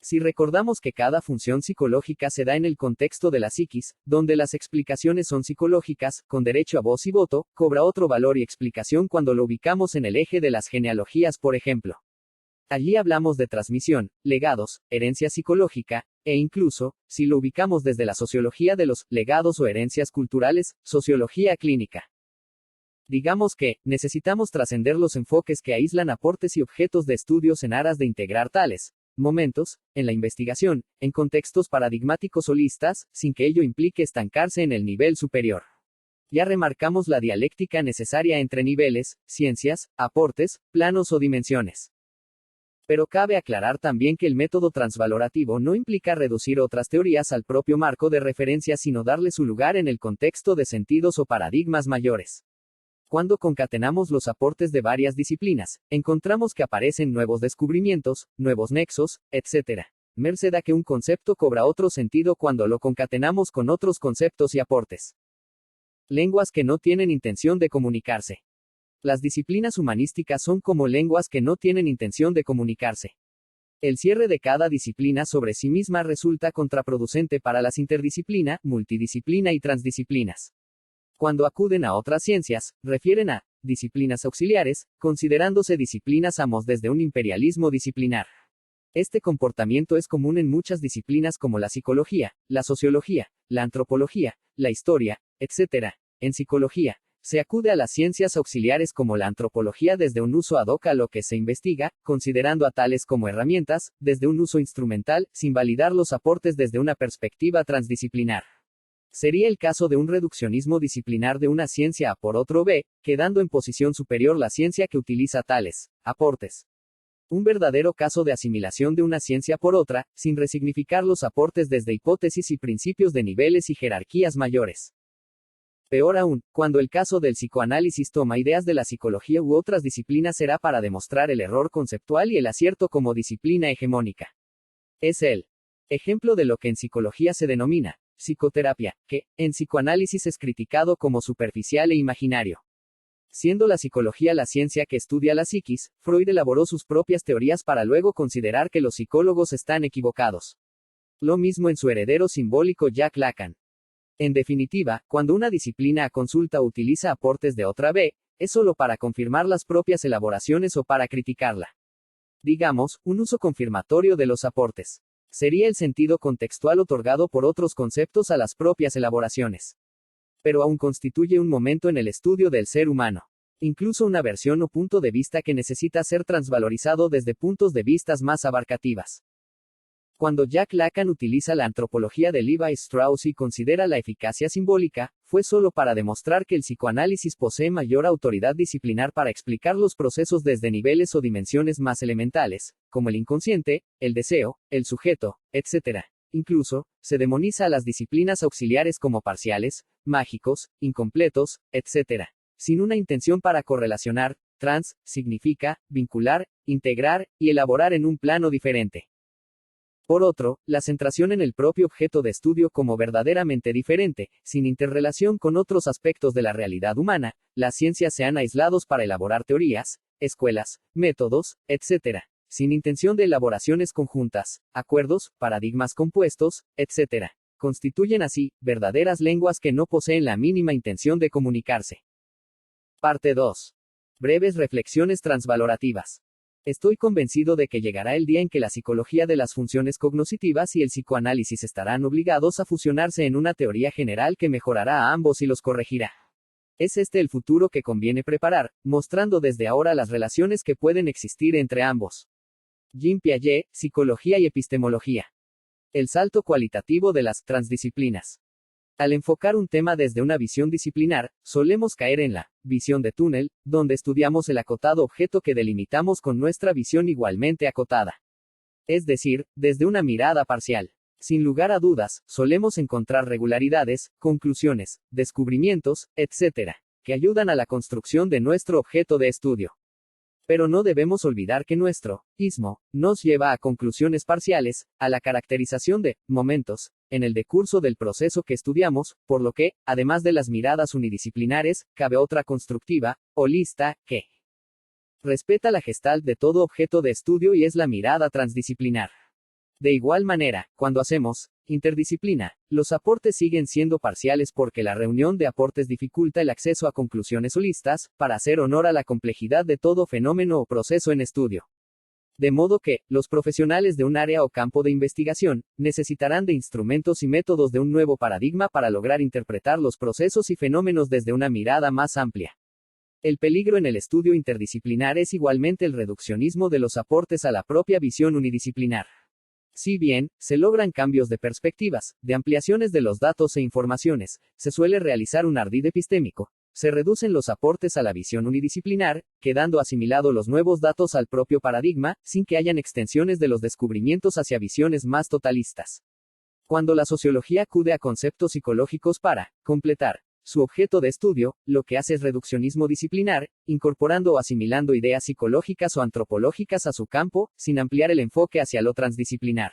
Si recordamos que cada función psicológica se da en el contexto de la psiquis, donde las explicaciones son psicológicas, con derecho a voz y voto, cobra otro valor y explicación cuando lo ubicamos en el eje de las genealogías, por ejemplo. Allí hablamos de transmisión, legados, herencia psicológica, e incluso, si lo ubicamos desde la sociología de los legados o herencias culturales, sociología clínica. Digamos que, necesitamos trascender los enfoques que aíslan aportes y objetos de estudios en aras de integrar tales momentos, en la investigación, en contextos paradigmáticos holistas, sin que ello implique estancarse en el nivel superior. Ya remarcamos la dialéctica necesaria entre niveles, ciencias, aportes, planos o dimensiones. Pero cabe aclarar también que el método transvalorativo no implica reducir otras teorías al propio marco de referencia, sino darle su lugar en el contexto de sentidos o paradigmas mayores. Cuando concatenamos los aportes de varias disciplinas, encontramos que aparecen nuevos descubrimientos, nuevos nexos, etc. Merced a que un concepto cobra otro sentido cuando lo concatenamos con otros conceptos y aportes. Lenguas que no tienen intención de comunicarse. Las disciplinas humanísticas son como lenguas que no tienen intención de comunicarse. El cierre de cada disciplina sobre sí misma resulta contraproducente para las interdisciplina, multidisciplina y transdisciplinas. Cuando acuden a otras ciencias, refieren a disciplinas auxiliares, considerándose disciplinas amos desde un imperialismo disciplinar. Este comportamiento es común en muchas disciplinas como la psicología, la sociología, la antropología, la historia, etc. En psicología, se acude a las ciencias auxiliares como la antropología desde un uso ad hoc a lo que se investiga, considerando a tales como herramientas, desde un uso instrumental, sin validar los aportes desde una perspectiva transdisciplinar. Sería el caso de un reduccionismo disciplinar de una ciencia A por otro B, quedando en posición superior la ciencia que utiliza tales aportes. Un verdadero caso de asimilación de una ciencia por otra, sin resignificar los aportes desde hipótesis y principios de niveles y jerarquías mayores. Peor aún, cuando el caso del psicoanálisis toma ideas de la psicología u otras disciplinas será para demostrar el error conceptual y el acierto como disciplina hegemónica. Es el ejemplo de lo que en psicología se denomina psicoterapia, que, en psicoanálisis es criticado como superficial e imaginario. Siendo la psicología la ciencia que estudia la psiquis, Freud elaboró sus propias teorías para luego considerar que los psicólogos están equivocados. Lo mismo en su heredero simbólico Jacques Lacan. En definitiva, cuando una disciplina a consulta utiliza aportes de otra B, es solo para confirmar las propias elaboraciones o para criticarla. Digamos, un uso confirmatorio de los aportes. Sería el sentido contextual otorgado por otros conceptos a las propias elaboraciones. Pero aún constituye un momento en el estudio del ser humano. Incluso una versión o punto de vista que necesita ser transvalorizado desde puntos de vista más abarcativas. Cuando Jacques Lacan utiliza la antropología de Levi Strauss y considera la eficacia simbólica, fue solo para demostrar que el psicoanálisis posee mayor autoridad disciplinar para explicar los procesos desde niveles o dimensiones más elementales, como el inconsciente, el deseo, el sujeto, etc. Incluso, se demoniza a las disciplinas auxiliares como parciales, mágicos, incompletos, etc. Sin una intención para correlacionar, trans, significa, vincular, integrar, y elaborar en un plano diferente. Por otro, la centración en el propio objeto de estudio como verdaderamente diferente, sin interrelación con otros aspectos de la realidad humana, las ciencias se han aislado para elaborar teorías, escuelas, métodos, etc., sin intención de elaboraciones conjuntas, acuerdos, paradigmas compuestos, etc. Constituyen así, verdaderas lenguas que no poseen la mínima intención de comunicarse. Parte 2. Breves reflexiones transvalorativas. Estoy convencido de que llegará el día en que la psicología de las funciones cognitivas y el psicoanálisis estarán obligados a fusionarse en una teoría general que mejorará a ambos y los corregirá. Es este el futuro que conviene preparar, mostrando desde ahora las relaciones que pueden existir entre ambos. Jean Piaget, Psicología y Epistemología. El salto cualitativo de las transdisciplinas. Al enfocar un tema desde una visión disciplinar, solemos caer en la visión de túnel, donde estudiamos el acotado objeto que delimitamos con nuestra visión igualmente acotada. Es decir, desde una mirada parcial. Sin lugar a dudas, solemos encontrar regularidades, conclusiones, descubrimientos, etc., que ayudan a la construcción de nuestro objeto de estudio. Pero no debemos olvidar que nuestro ismo nos lleva a conclusiones parciales, a la caracterización de momentos en el decurso del proceso que estudiamos, por lo que, además de las miradas unidisciplinares, cabe otra constructiva, holista, que respeta la gestalt de todo objeto de estudio y es la mirada transdisciplinar. De igual manera, cuando hacemos interdisciplina, los aportes siguen siendo parciales porque la reunión de aportes dificulta el acceso a conclusiones holistas, para hacer honor a la complejidad de todo fenómeno o proceso en estudio. De modo que, los profesionales de un área o campo de investigación, necesitarán de instrumentos y métodos de un nuevo paradigma para lograr interpretar los procesos y fenómenos desde una mirada más amplia. El peligro en el estudio interdisciplinar es igualmente el reduccionismo de los aportes a la propia visión unidisciplinar. Si bien, se logran cambios de perspectivas, de ampliaciones de los datos e informaciones, se suele realizar un ardid epistémico, se reducen los aportes a la visión unidisciplinar, quedando asimilados los nuevos datos al propio paradigma, sin que hayan extensiones de los descubrimientos hacia visiones más totalistas. Cuando la sociología acude a conceptos psicológicos para completar su objeto de estudio, lo que hace es reduccionismo disciplinar, incorporando o asimilando ideas psicológicas o antropológicas a su campo, sin ampliar el enfoque hacia lo transdisciplinar.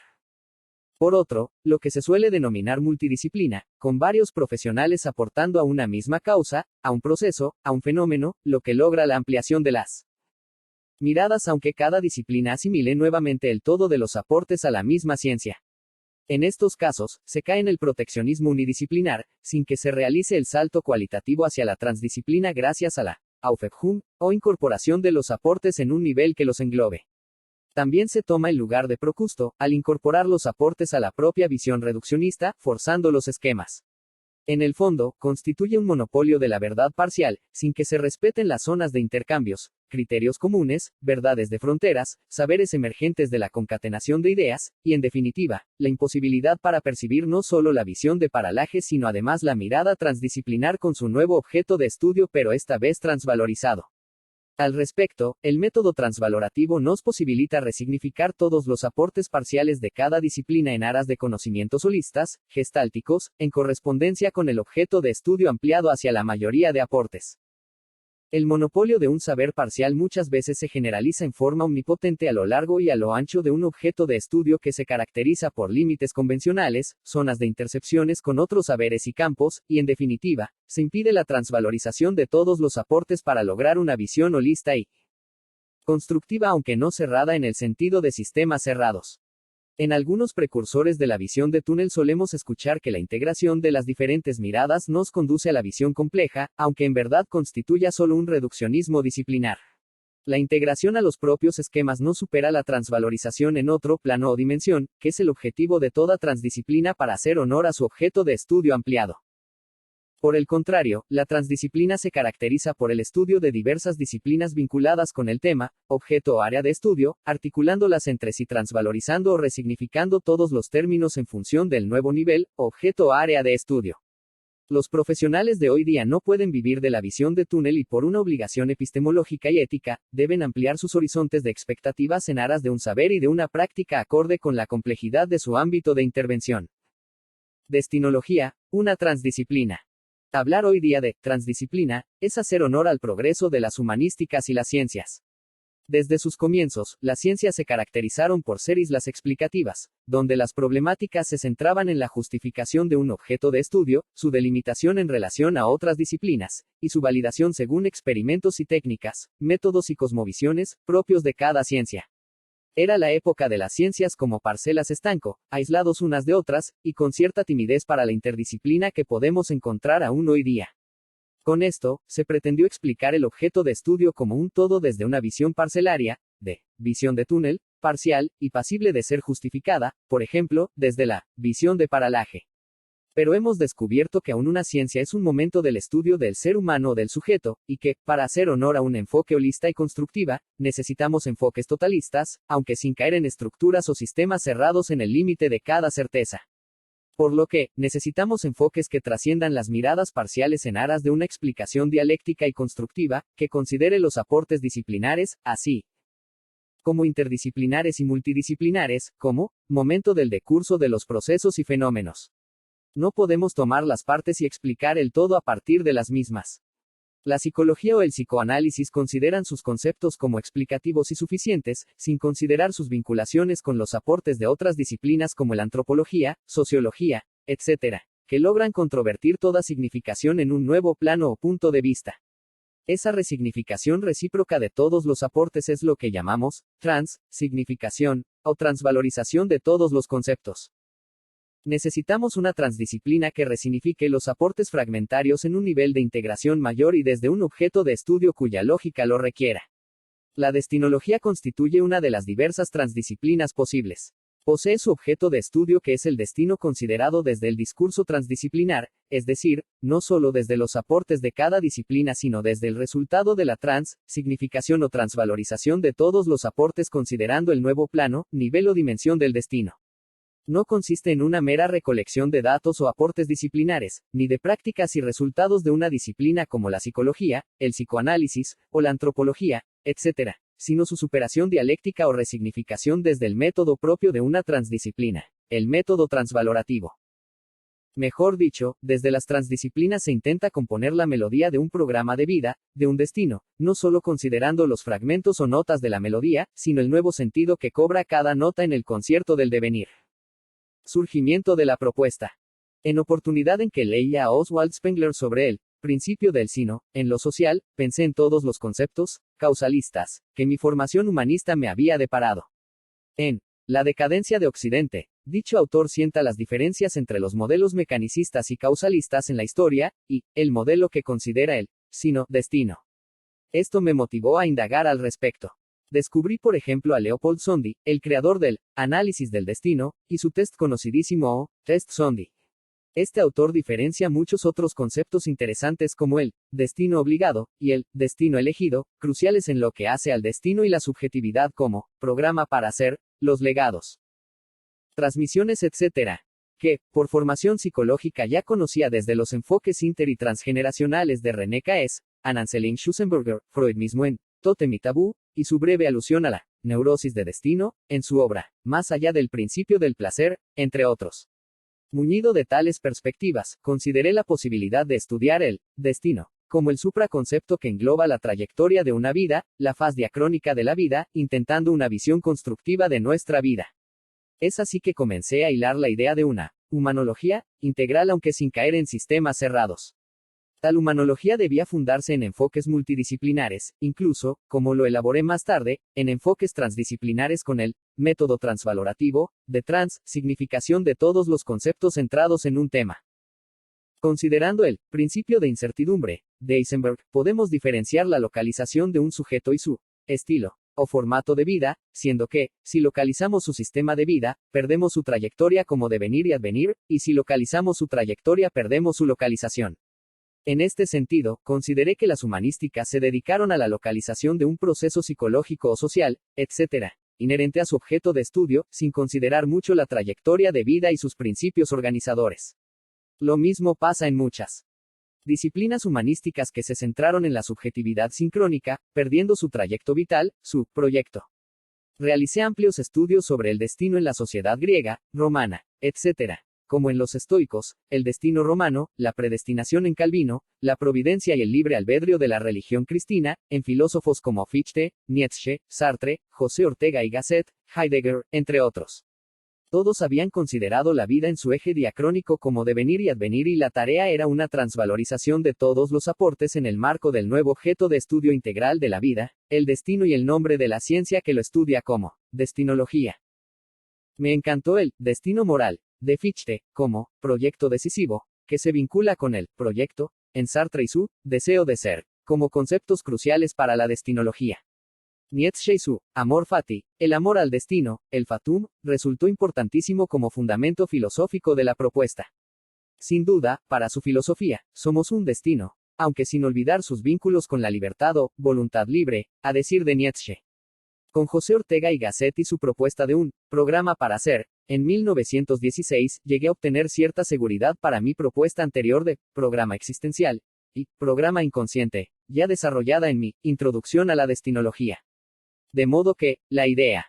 Por otro, lo que se suele denominar multidisciplina, con varios profesionales aportando a una misma causa, a un proceso, a un fenómeno, lo que logra la ampliación de las miradas aunque cada disciplina asimile nuevamente el todo de los aportes a la misma ciencia. En estos casos, se cae en el proteccionismo unidisciplinar, sin que se realice el salto cualitativo hacia la transdisciplina gracias a la Aufhebung, o incorporación de los aportes en un nivel que los englobe. También se toma el lugar de Procusto, al incorporar los aportes a la propia visión reduccionista, forzando los esquemas. En el fondo, constituye un monopolio de la verdad parcial, sin que se respeten las zonas de intercambios, criterios comunes, verdades de fronteras, saberes emergentes de la concatenación de ideas, y en definitiva, la imposibilidad para percibir no solo la visión de paralaje sino además la mirada transdisciplinar con su nuevo objeto de estudio pero esta vez transvalorizado. Al respecto, el método transvalorativo nos posibilita resignificar todos los aportes parciales de cada disciplina en aras de conocimientos holistas, gestálticos, en correspondencia con el objeto de estudio ampliado hacia la mayoría de aportes. El monopolio de un saber parcial muchas veces se generaliza en forma omnipotente a lo largo y a lo ancho de un objeto de estudio que se caracteriza por límites convencionales, zonas de intercepciones con otros saberes y campos, y en definitiva, se impide la transvalorización de todos los aportes para lograr una visión holista y constructiva aunque no cerrada en el sentido de sistemas cerrados. En algunos precursores de la visión de túnel solemos escuchar que la integración de las diferentes miradas nos conduce a la visión compleja, aunque en verdad constituya solo un reduccionismo disciplinar. La integración a los propios esquemas no supera la transvalorización en otro plano o dimensión, que es el objetivo de toda transdisciplina para hacer honor a su objeto de estudio ampliado. Por el contrario, la transdisciplina se caracteriza por el estudio de diversas disciplinas vinculadas con el tema, objeto o área de estudio, articulándolas entre sí transvalorizando o resignificando todos los términos en función del nuevo nivel, objeto o área de estudio. Los profesionales de hoy día no pueden vivir de la visión de túnel y por una obligación epistemológica y ética, deben ampliar sus horizontes de expectativas en aras de un saber y de una práctica acorde con la complejidad de su ámbito de intervención. Destinología, una transdisciplina. Hablar hoy día de transdisciplina es hacer honor al progreso de las humanísticas y las ciencias. Desde sus comienzos, las ciencias se caracterizaron por ser islas explicativas, donde las problemáticas se centraban en la justificación de un objeto de estudio, su delimitación en relación a otras disciplinas, y su validación según experimentos y técnicas, métodos y cosmovisiones propios de cada ciencia. Era la época de las ciencias como parcelas estanco, aislados unas de otras, y con cierta timidez para la interdisciplina que podemos encontrar aún hoy día. Con esto, se pretendió explicar el objeto de estudio como un todo desde una visión parcelaria, de visión de túnel, parcial, y pasible de ser justificada, por ejemplo, desde la visión de paralaje. Pero hemos descubierto que aún una ciencia es un momento del estudio del ser humano o del sujeto, y que, para hacer honor a un enfoque holista y constructiva, necesitamos enfoques totalistas, aunque sin caer en estructuras o sistemas cerrados en el límite de cada certeza. Por lo que, necesitamos enfoques que trasciendan las miradas parciales en aras de una explicación dialéctica y constructiva, que considere los aportes disciplinares, así como interdisciplinares y multidisciplinares, como momento del decurso de los procesos y fenómenos. No podemos tomar las partes y explicar el todo a partir de las mismas. La psicología o el psicoanálisis consideran sus conceptos como explicativos y suficientes, sin considerar sus vinculaciones con los aportes de otras disciplinas como la antropología, sociología, etc., que logran controvertir toda significación en un nuevo plano o punto de vista. Esa resignificación recíproca de todos los aportes es lo que llamamos significación, o transvalorización de todos los conceptos. Necesitamos una transdisciplina que resignifique los aportes fragmentarios en un nivel de integración mayor y desde un objeto de estudio cuya lógica lo requiera. La destinología constituye una de las diversas transdisciplinas posibles. Posee su objeto de estudio que es el destino considerado desde el discurso transdisciplinar, es decir, no solo desde los aportes de cada disciplina sino desde el resultado de la significación o transvalorización de todos los aportes considerando el nuevo plano, nivel o dimensión del destino. No consiste en una mera recolección de datos o aportes disciplinares, ni de prácticas y resultados de una disciplina como la psicología, el psicoanálisis, o la antropología, etc., sino su superación dialéctica o resignificación desde el método propio de una transdisciplina, el método transvalorativo. Mejor dicho, desde las transdisciplinas se intenta componer la melodía de un programa de vida, de un destino, no solo considerando los fragmentos o notas de la melodía, sino el nuevo sentido que cobra cada nota en el concierto del devenir. Surgimiento de la propuesta. En oportunidad en que leía a Oswald Spengler sobre el principio del sino, en lo social, pensé en todos los conceptos causalistas que mi formación humanista me había deparado. En La decadencia de Occidente, dicho autor sienta las diferencias entre los modelos mecanicistas y causalistas en la historia, y el modelo que considera el sino destino. Esto me motivó a indagar al respecto. Descubrí por ejemplo a Leopold Sondy, el creador del análisis del destino, y su test conocidísimo o test Sondy. Este autor diferencia muchos otros conceptos interesantes como el destino obligado y el destino elegido, cruciales en lo que hace al destino y la subjetividad como programa para hacer, los legados, transmisiones, etc., que, por formación psicológica ya conocía desde los enfoques inter y transgeneracionales de René Caes, Anne-Anselin Schussenberger, Freud mismo en Tótem y Tabú, y su breve alusión a la neurosis de destino, en su obra, Más allá del principio del placer, entre otros. Muñido de tales perspectivas, consideré la posibilidad de estudiar el destino, como el supraconcepto que engloba la trayectoria de una vida, la faz diacrónica de la vida, intentando una visión constructiva de nuestra vida. Es así que comencé a hilar la idea de una humanología integral aunque sin caer en sistemas cerrados. Tal humanología debía fundarse en enfoques multidisciplinares, incluso, como lo elaboré más tarde, en enfoques transdisciplinares con el método transvalorativo, de significación de todos los conceptos centrados en un tema. Considerando el principio de incertidumbre, de Heisenberg, podemos diferenciar la localización de un sujeto y su estilo, o formato de vida, siendo que, si localizamos su sistema de vida, perdemos su trayectoria como devenir y advenir, y si localizamos su trayectoria perdemos su localización. En este sentido, consideré que las humanísticas se dedicaron a la localización de un proceso psicológico o social, etc., inherente a su objeto de estudio, sin considerar mucho la trayectoria de vida y sus principios organizadores. Lo mismo pasa en muchas disciplinas humanísticas que se centraron en la subjetividad sincrónica, perdiendo su trayecto vital, su proyecto. Realicé amplios estudios sobre el destino en la sociedad griega, romana, etc., como en los estoicos, el destino romano, la predestinación en Calvino, la providencia y el libre albedrío de la religión cristiana, en filósofos como Fichte, Nietzsche, Sartre, José Ortega y Gasset, Heidegger, entre otros. Todos habían considerado la vida en su eje diacrónico como devenir y advenir y la tarea era una transvalorización de todos los aportes en el marco del nuevo objeto de estudio integral de la vida, el destino y el nombre de la ciencia que lo estudia como destinología. Me encantó el destino moral de Fichte, como proyecto decisivo, que se vincula con el proyecto, en Sartre y su deseo de ser, como conceptos cruciales para la destinología. Nietzsche y su amor fati, el amor al destino, el fatum, resultó importantísimo como fundamento filosófico de la propuesta. Sin duda, para su filosofía, somos un destino, aunque sin olvidar sus vínculos con la libertad o voluntad libre, a decir de Nietzsche. Con José Ortega y Gasset y su propuesta de un programa para ser, en 1916, llegué a obtener cierta seguridad para mi propuesta anterior de programa existencial y programa inconsciente, ya desarrollada en mi introducción a la destinología. De modo que, la idea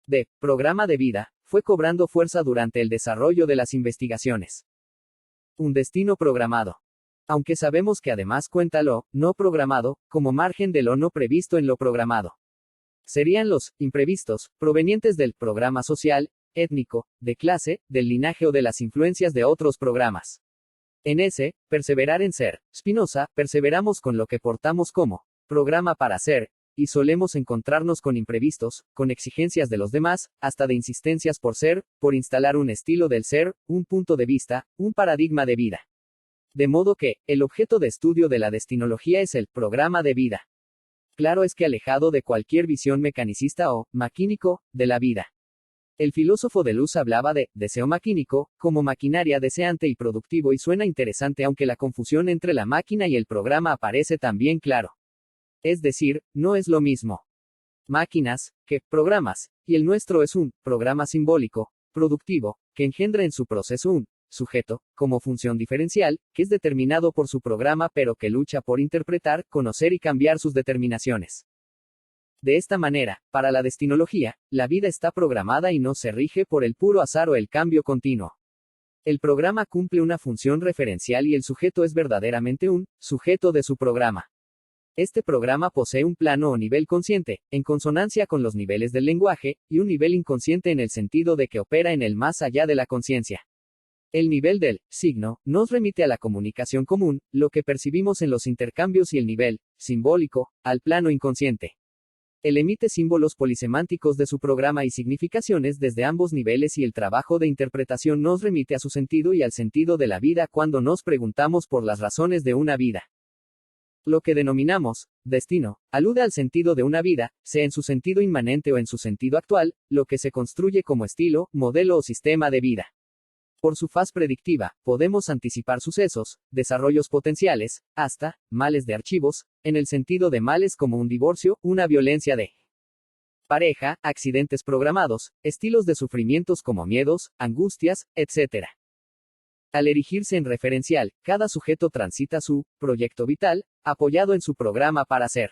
de programa de vida fue cobrando fuerza durante el desarrollo de las investigaciones. Un destino programado. aunque sabemos que además cuenta lo no programado como margen de lo no previsto en lo programado. Serían los imprevistos, provenientes del programa social, étnico, de clase, del linaje o de las influencias de otros programas. En ese, perseverar en ser, Spinoza, perseveramos con lo que portamos como programa para ser, y solemos encontrarnos con imprevistos, con exigencias de los demás, hasta de insistencias por ser, por instalar un estilo del ser, un punto de vista, un paradigma de vida. De modo que, el objeto de estudio de la destinología es el programa de vida. Claro es que alejado de cualquier visión mecanicista o maquínico de la vida. El filósofo de luz hablaba de deseo maquínico, como maquinaria deseante y productivo, y suena interesante, aunque la confusión entre la máquina y el programa aparece también claro. Es decir, no es lo mismo máquinas que programas, y el nuestro es un programa simbólico, productivo, que engendra en su proceso un sujeto, como función diferencial, que es determinado por su programa pero que lucha por interpretar, conocer y cambiar sus determinaciones. De esta manera, para la destinología, la vida está programada y no se rige por el puro azar o el cambio continuo. El programa cumple una función referencial y el sujeto es verdaderamente un sujeto de su programa. Este programa posee un plano o nivel consciente, en consonancia con los niveles del lenguaje, y un nivel inconsciente en el sentido de que opera en el más allá de la conciencia. El nivel del signo nos remite a la comunicación común, lo que percibimos en los intercambios, y el nivel simbólico, al plano inconsciente. Él emite símbolos polisemánticos de su programa y significaciones desde ambos niveles, y el trabajo de interpretación nos remite a su sentido y al sentido de la vida cuando nos preguntamos por las razones de una vida. Lo que denominamos destino alude al sentido de una vida, sea en su sentido inmanente o en su sentido actual, lo que se construye como estilo, modelo o sistema de vida. Por su faz predictiva, podemos anticipar sucesos, desarrollos potenciales, hasta males de archivos, en el sentido de males como un divorcio, una violencia de pareja, accidentes programados, estilos de sufrimientos como miedos, angustias, etc. Al erigirse en referencial, cada sujeto transita su proyecto vital, apoyado en su programa para ser.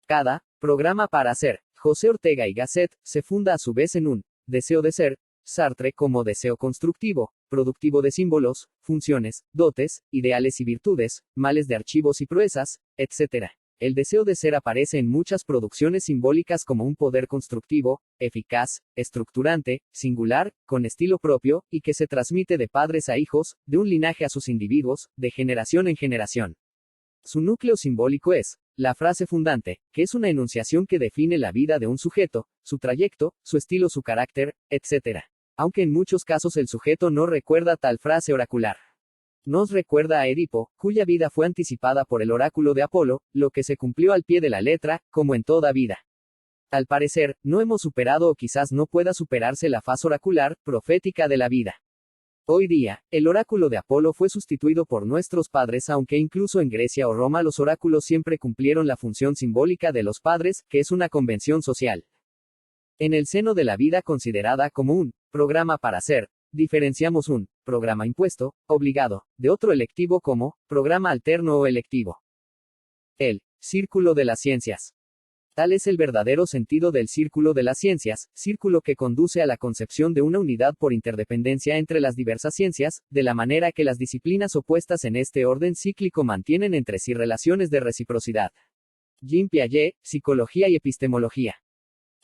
Cada programa para ser, José Ortega y Gasset, se funda a su vez en un deseo de ser, Sartre como deseo constructivo, productivo de símbolos, funciones, dotes, ideales y virtudes, males de archivos y proezas, etc. El deseo de ser aparece en muchas producciones simbólicas como un poder constructivo, eficaz, estructurante, singular, con estilo propio, y que se transmite de padres a hijos, de un linaje a sus individuos, de generación en generación. Su núcleo simbólico es la frase fundante, que es una enunciación que define la vida de un sujeto, su trayecto, su estilo, su carácter, etc. Aunque en muchos casos el sujeto no recuerda tal frase oracular. Nos recuerda a Edipo, cuya vida fue anticipada por el oráculo de Apolo, lo que se cumplió al pie de la letra, como en toda vida. Al parecer, no hemos superado o quizás no pueda superarse la faz oracular, profética de la vida. Hoy día, el oráculo de Apolo fue sustituido por nuestros padres, aunque incluso en Grecia o Roma los oráculos siempre cumplieron la función simbólica de los padres, que es una convención social. En el seno de la vida considerada como un programa para ser, diferenciamos un programa impuesto, obligado, de otro electivo como programa alterno o electivo. El círculo de las ciencias. Tal es el verdadero sentido del círculo de las ciencias, círculo que conduce a la concepción de una unidad por interdependencia entre las diversas ciencias, de la manera que las disciplinas opuestas en este orden cíclico mantienen entre sí relaciones de reciprocidad. Jean Piaget, Psicología y Epistemología.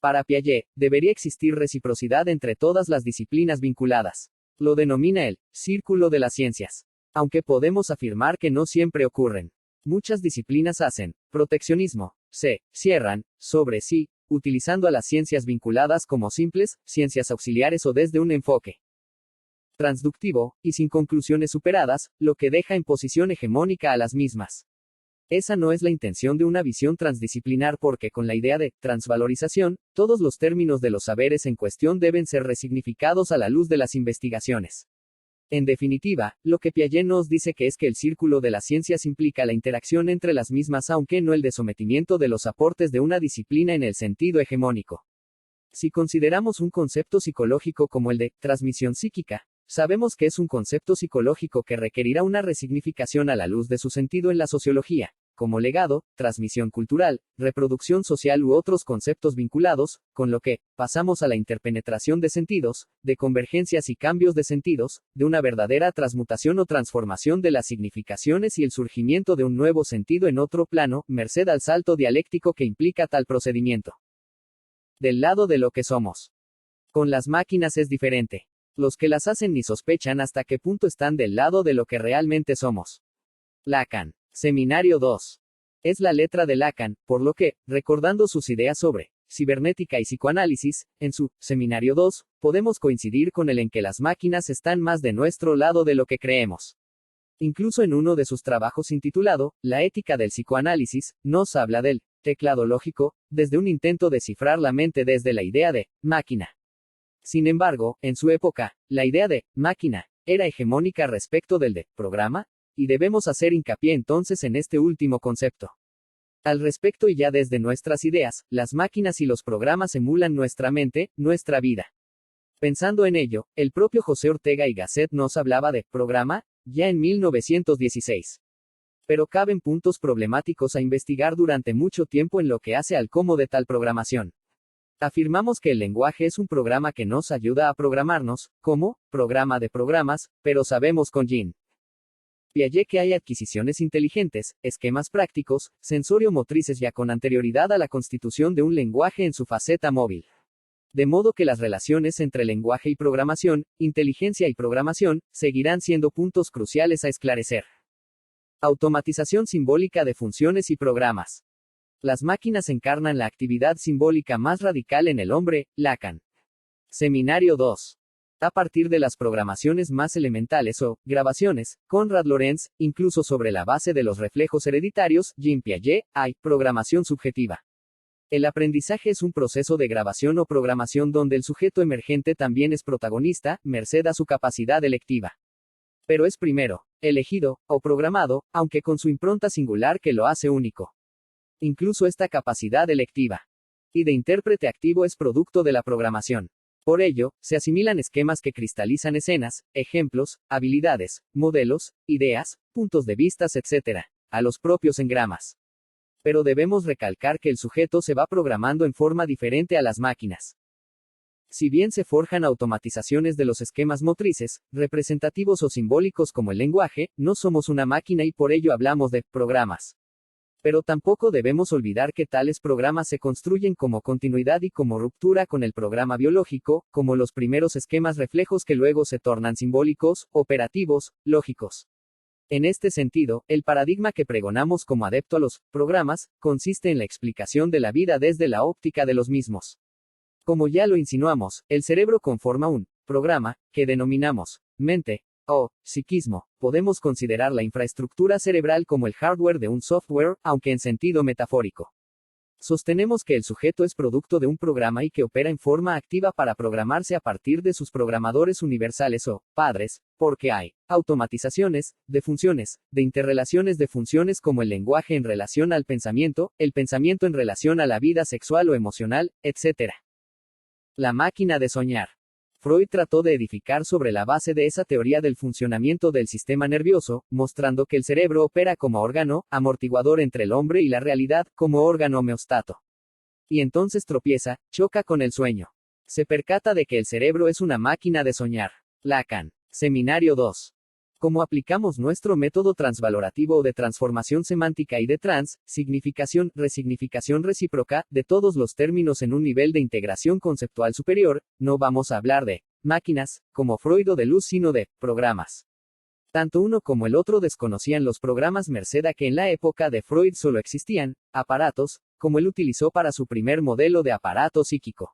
Para Piaget, debería existir reciprocidad entre todas las disciplinas vinculadas. Lo denomina el círculo de las ciencias. Aunque podemos afirmar que no siempre ocurren. Muchas disciplinas hacen proteccionismo, se cierran sobre sí, utilizando a las ciencias vinculadas como simples ciencias auxiliares o desde un enfoque transductivo, y sin conclusiones superadas, lo que deja en posición hegemónica a las mismas. Esa no es la intención de una visión transdisciplinar, porque con la idea de transvalorización, todos los términos de los saberes en cuestión deben ser resignificados a la luz de las investigaciones. En definitiva, lo que Piaget nos dice que es que el círculo de las ciencias implica la interacción entre las mismas, aunque no el desometimiento de los aportes de una disciplina en el sentido hegemónico. Si consideramos un concepto psicológico como el de transmisión psíquica, sabemos que es un concepto psicológico que requerirá una resignificación a la luz de su sentido en la sociología, como legado, transmisión cultural, reproducción social u otros conceptos vinculados, con lo que pasamos a la interpenetración de sentidos, de convergencias y cambios de sentidos, de una verdadera transmutación o transformación de las significaciones y el surgimiento de un nuevo sentido en otro plano, merced al salto dialéctico que implica tal procedimiento. Del lado de lo que somos. Con las máquinas es diferente. Los que las hacen ni sospechan hasta qué punto están del lado de lo que realmente somos. Lacan. Seminario 2. Es la letra de Lacan, por lo que, recordando sus ideas sobre cibernética y psicoanálisis, en su Seminario 2, podemos coincidir con él en que las máquinas están más de nuestro lado de lo que creemos. Incluso en uno de sus trabajos intitulado La ética del psicoanálisis, nos habla del teclado lógico, desde un intento de cifrar la mente desde la idea de máquina. Sin embargo, en su época, la idea de máquina era hegemónica respecto del de programa, y debemos hacer hincapié entonces en este último concepto. Al respecto y ya desde nuestras ideas, las máquinas y los programas emulan nuestra mente, nuestra vida. Pensando en ello, el propio José Ortega y Gasset nos hablaba de programa, ya en 1916. Pero caben puntos problemáticos a investigar durante mucho tiempo en lo que hace al cómo de tal programación. Afirmamos que el lenguaje es un programa que nos ayuda a programarnos, como programa de programas, pero sabemos con Jean Piaget que hay adquisiciones inteligentes, esquemas prácticos, sensorio-motrices ya con anterioridad a la constitución de un lenguaje en su faceta móvil. De modo que las relaciones entre lenguaje y programación, inteligencia y programación, seguirán siendo puntos cruciales a esclarecer. Automatización simbólica de funciones y programas. Las máquinas encarnan la actividad simbólica más radical en el hombre, Lacan. Seminario 2. A partir de las programaciones más elementales o grabaciones, Konrad Lorenz, incluso sobre la base de los reflejos hereditarios, Jean Piaget, hay programación subjetiva. El aprendizaje es un proceso de grabación o programación donde el sujeto emergente también es protagonista, merced a su capacidad electiva. Pero es primero elegido o programado, aunque con su impronta singular que lo hace único. Incluso esta capacidad electiva y de intérprete activo es producto de la programación. Por ello, se asimilan esquemas que cristalizan escenas, ejemplos, habilidades, modelos, ideas, puntos de vista, etc., a los propios engramas. Pero debemos recalcar que el sujeto se va programando en forma diferente a las máquinas. Si bien se forjan automatizaciones de los esquemas motrices, representativos o simbólicos como el lenguaje, no somos una máquina y por ello hablamos de programas. Pero tampoco debemos olvidar que tales programas se construyen como continuidad y como ruptura con el programa biológico, como los primeros esquemas reflejos que luego se tornan simbólicos, operativos, lógicos. En este sentido, el paradigma que pregonamos como adepto a los programas, consiste en la explicación de la vida desde la óptica de los mismos. Como ya lo insinuamos, el cerebro conforma un programa, que denominamos mente, o psiquismo. Podemos considerar la infraestructura cerebral como el hardware de un software, aunque en sentido metafórico. Sostenemos que el sujeto es producto de un programa y que opera en forma activa para programarse a partir de sus programadores universales o padres, porque hay automatizaciones de funciones, de interrelaciones de funciones como el lenguaje en relación al pensamiento, el pensamiento en relación a la vida sexual o emocional, etc. La máquina de soñar. Freud trató de edificar sobre la base de esa teoría del funcionamiento del sistema nervioso, mostrando que el cerebro opera como órgano amortiguador entre el hombre y la realidad, como órgano homeostato. Y entonces tropieza, choca con el sueño. Se percata de que el cerebro es una máquina de soñar. Lacan. Seminario 2. Cómo aplicamos nuestro método transvalorativo o de transformación semántica y de significación, resignificación recíproca, de todos los términos en un nivel de integración conceptual superior, no vamos a hablar de máquinas, como Freud o de luz, sino de programas. Tanto uno como el otro desconocían los programas merced a que en la época de Freud solo existían aparatos, como él utilizó para su primer modelo de aparato psíquico.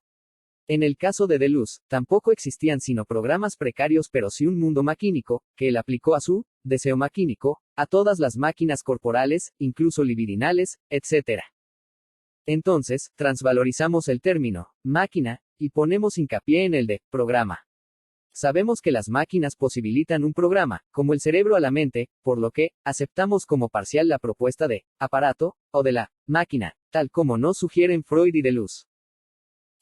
En el caso de Deleuze, tampoco existían sino programas precarios pero sí un mundo maquínico, que él aplicó a su deseo maquínico, a todas las máquinas corporales, incluso libidinales, etc. Entonces, transvalorizamos el término máquina, y ponemos hincapié en el de programa. Sabemos que las máquinas posibilitan un programa, como el cerebro a la mente, por lo que aceptamos como parcial la propuesta de aparato, o de la máquina, tal como nos sugieren Freud y Deleuze.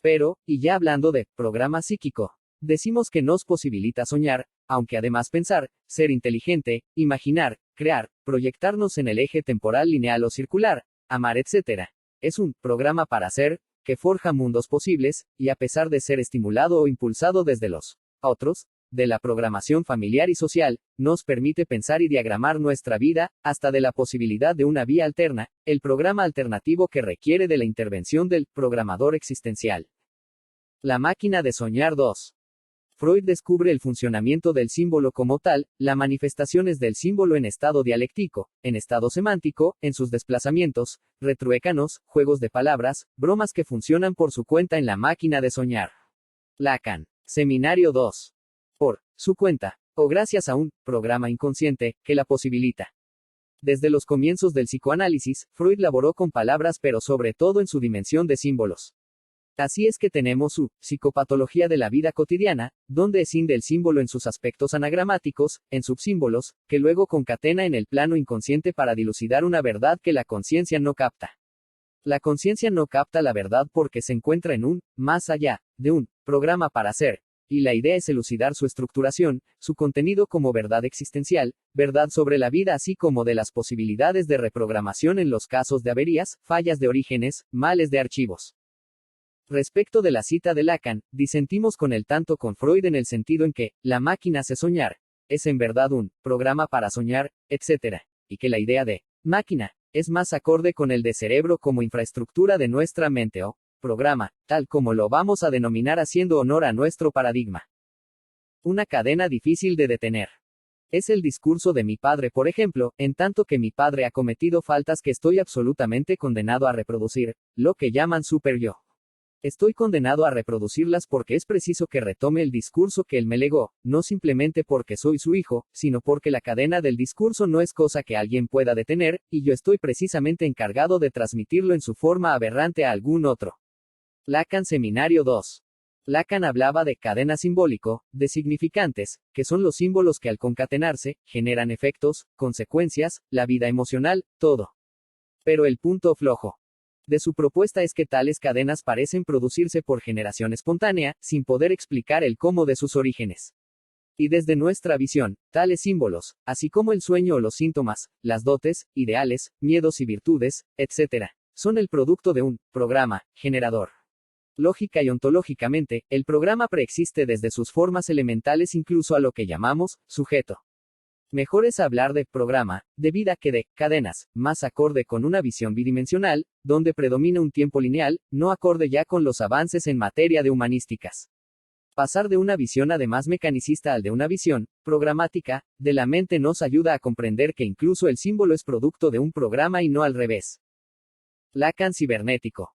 Pero, y ya hablando de programa psíquico, decimos que nos posibilita soñar, aunque además pensar, ser inteligente, imaginar, crear, proyectarnos en el eje temporal lineal o circular, amar, etc. Es un programa para ser, que forja mundos posibles, y a pesar de ser estimulado o impulsado desde los otros, de la programación familiar y social, nos permite pensar y diagramar nuestra vida, hasta de la posibilidad de una vía alterna, el programa alternativo que requiere de la intervención del programador existencial. La máquina de soñar 2. Freud descubre el funcionamiento del símbolo como tal, las manifestaciones del símbolo en estado dialéctico, en estado semántico, en sus desplazamientos, retruécanos, juegos de palabras, bromas que funcionan por su cuenta en la máquina de soñar. Lacan. Seminario 2. Por su cuenta, o gracias a un programa inconsciente, que la posibilita. Desde los comienzos del psicoanálisis, Freud laboró con palabras pero sobre todo en su dimensión de símbolos. Así es que tenemos su psicopatología de la vida cotidiana, donde escinde el símbolo en sus aspectos anagramáticos, en subsímbolos, que luego concatena en el plano inconsciente para dilucidar una verdad que la conciencia no capta. La conciencia no capta la verdad porque se encuentra en un más allá de un programa para ser, y la idea es elucidar su estructuración, su contenido como verdad existencial, verdad sobre la vida así como de las posibilidades de reprogramación en los casos de averías, fallas de orígenes, males de archivos. Respecto de la cita de Lacan, disentimos con con Freud en el sentido en que, la máquina hace soñar, es en verdad un programa para soñar, etc., y que la idea de máquina es más acorde con el de cerebro como infraestructura de nuestra mente o programa, tal como lo vamos a denominar haciendo honor a nuestro paradigma. Una cadena difícil de detener. Es el discurso de mi padre, por ejemplo, en tanto que mi padre ha cometido faltas que estoy absolutamente condenado a reproducir, lo que llaman super yo. Estoy condenado a reproducirlas porque es preciso que retome el discurso que él me legó, no simplemente porque soy su hijo, sino porque la cadena del discurso no es cosa que alguien pueda detener, y yo estoy precisamente encargado de transmitirlo en su forma aberrante a algún otro. Lacan Seminario 2. Lacan hablaba de cadena simbólico, de significantes, que son los símbolos que al concatenarse, generan efectos, consecuencias, la vida emocional, todo. Pero el punto flojo de su propuesta es que tales cadenas parecen producirse por generación espontánea, sin poder explicar el cómo de sus orígenes. Y desde nuestra visión, tales símbolos, así como el sueño o los síntomas, las dotes, ideales, miedos y virtudes, etc., son el producto de un programa generador. Lógica y ontológicamente, el programa preexiste desde sus formas elementales incluso a lo que llamamos sujeto. Mejor es hablar de programa, de vida que de cadenas, más acorde con una visión bidimensional, donde predomina un tiempo lineal, no acorde ya con los avances en materia de humanísticas. Pasar de una visión además mecanicista al de una visión programática de la mente nos ayuda a comprender que incluso el símbolo es producto de un programa y no al revés. Lacan cibernético.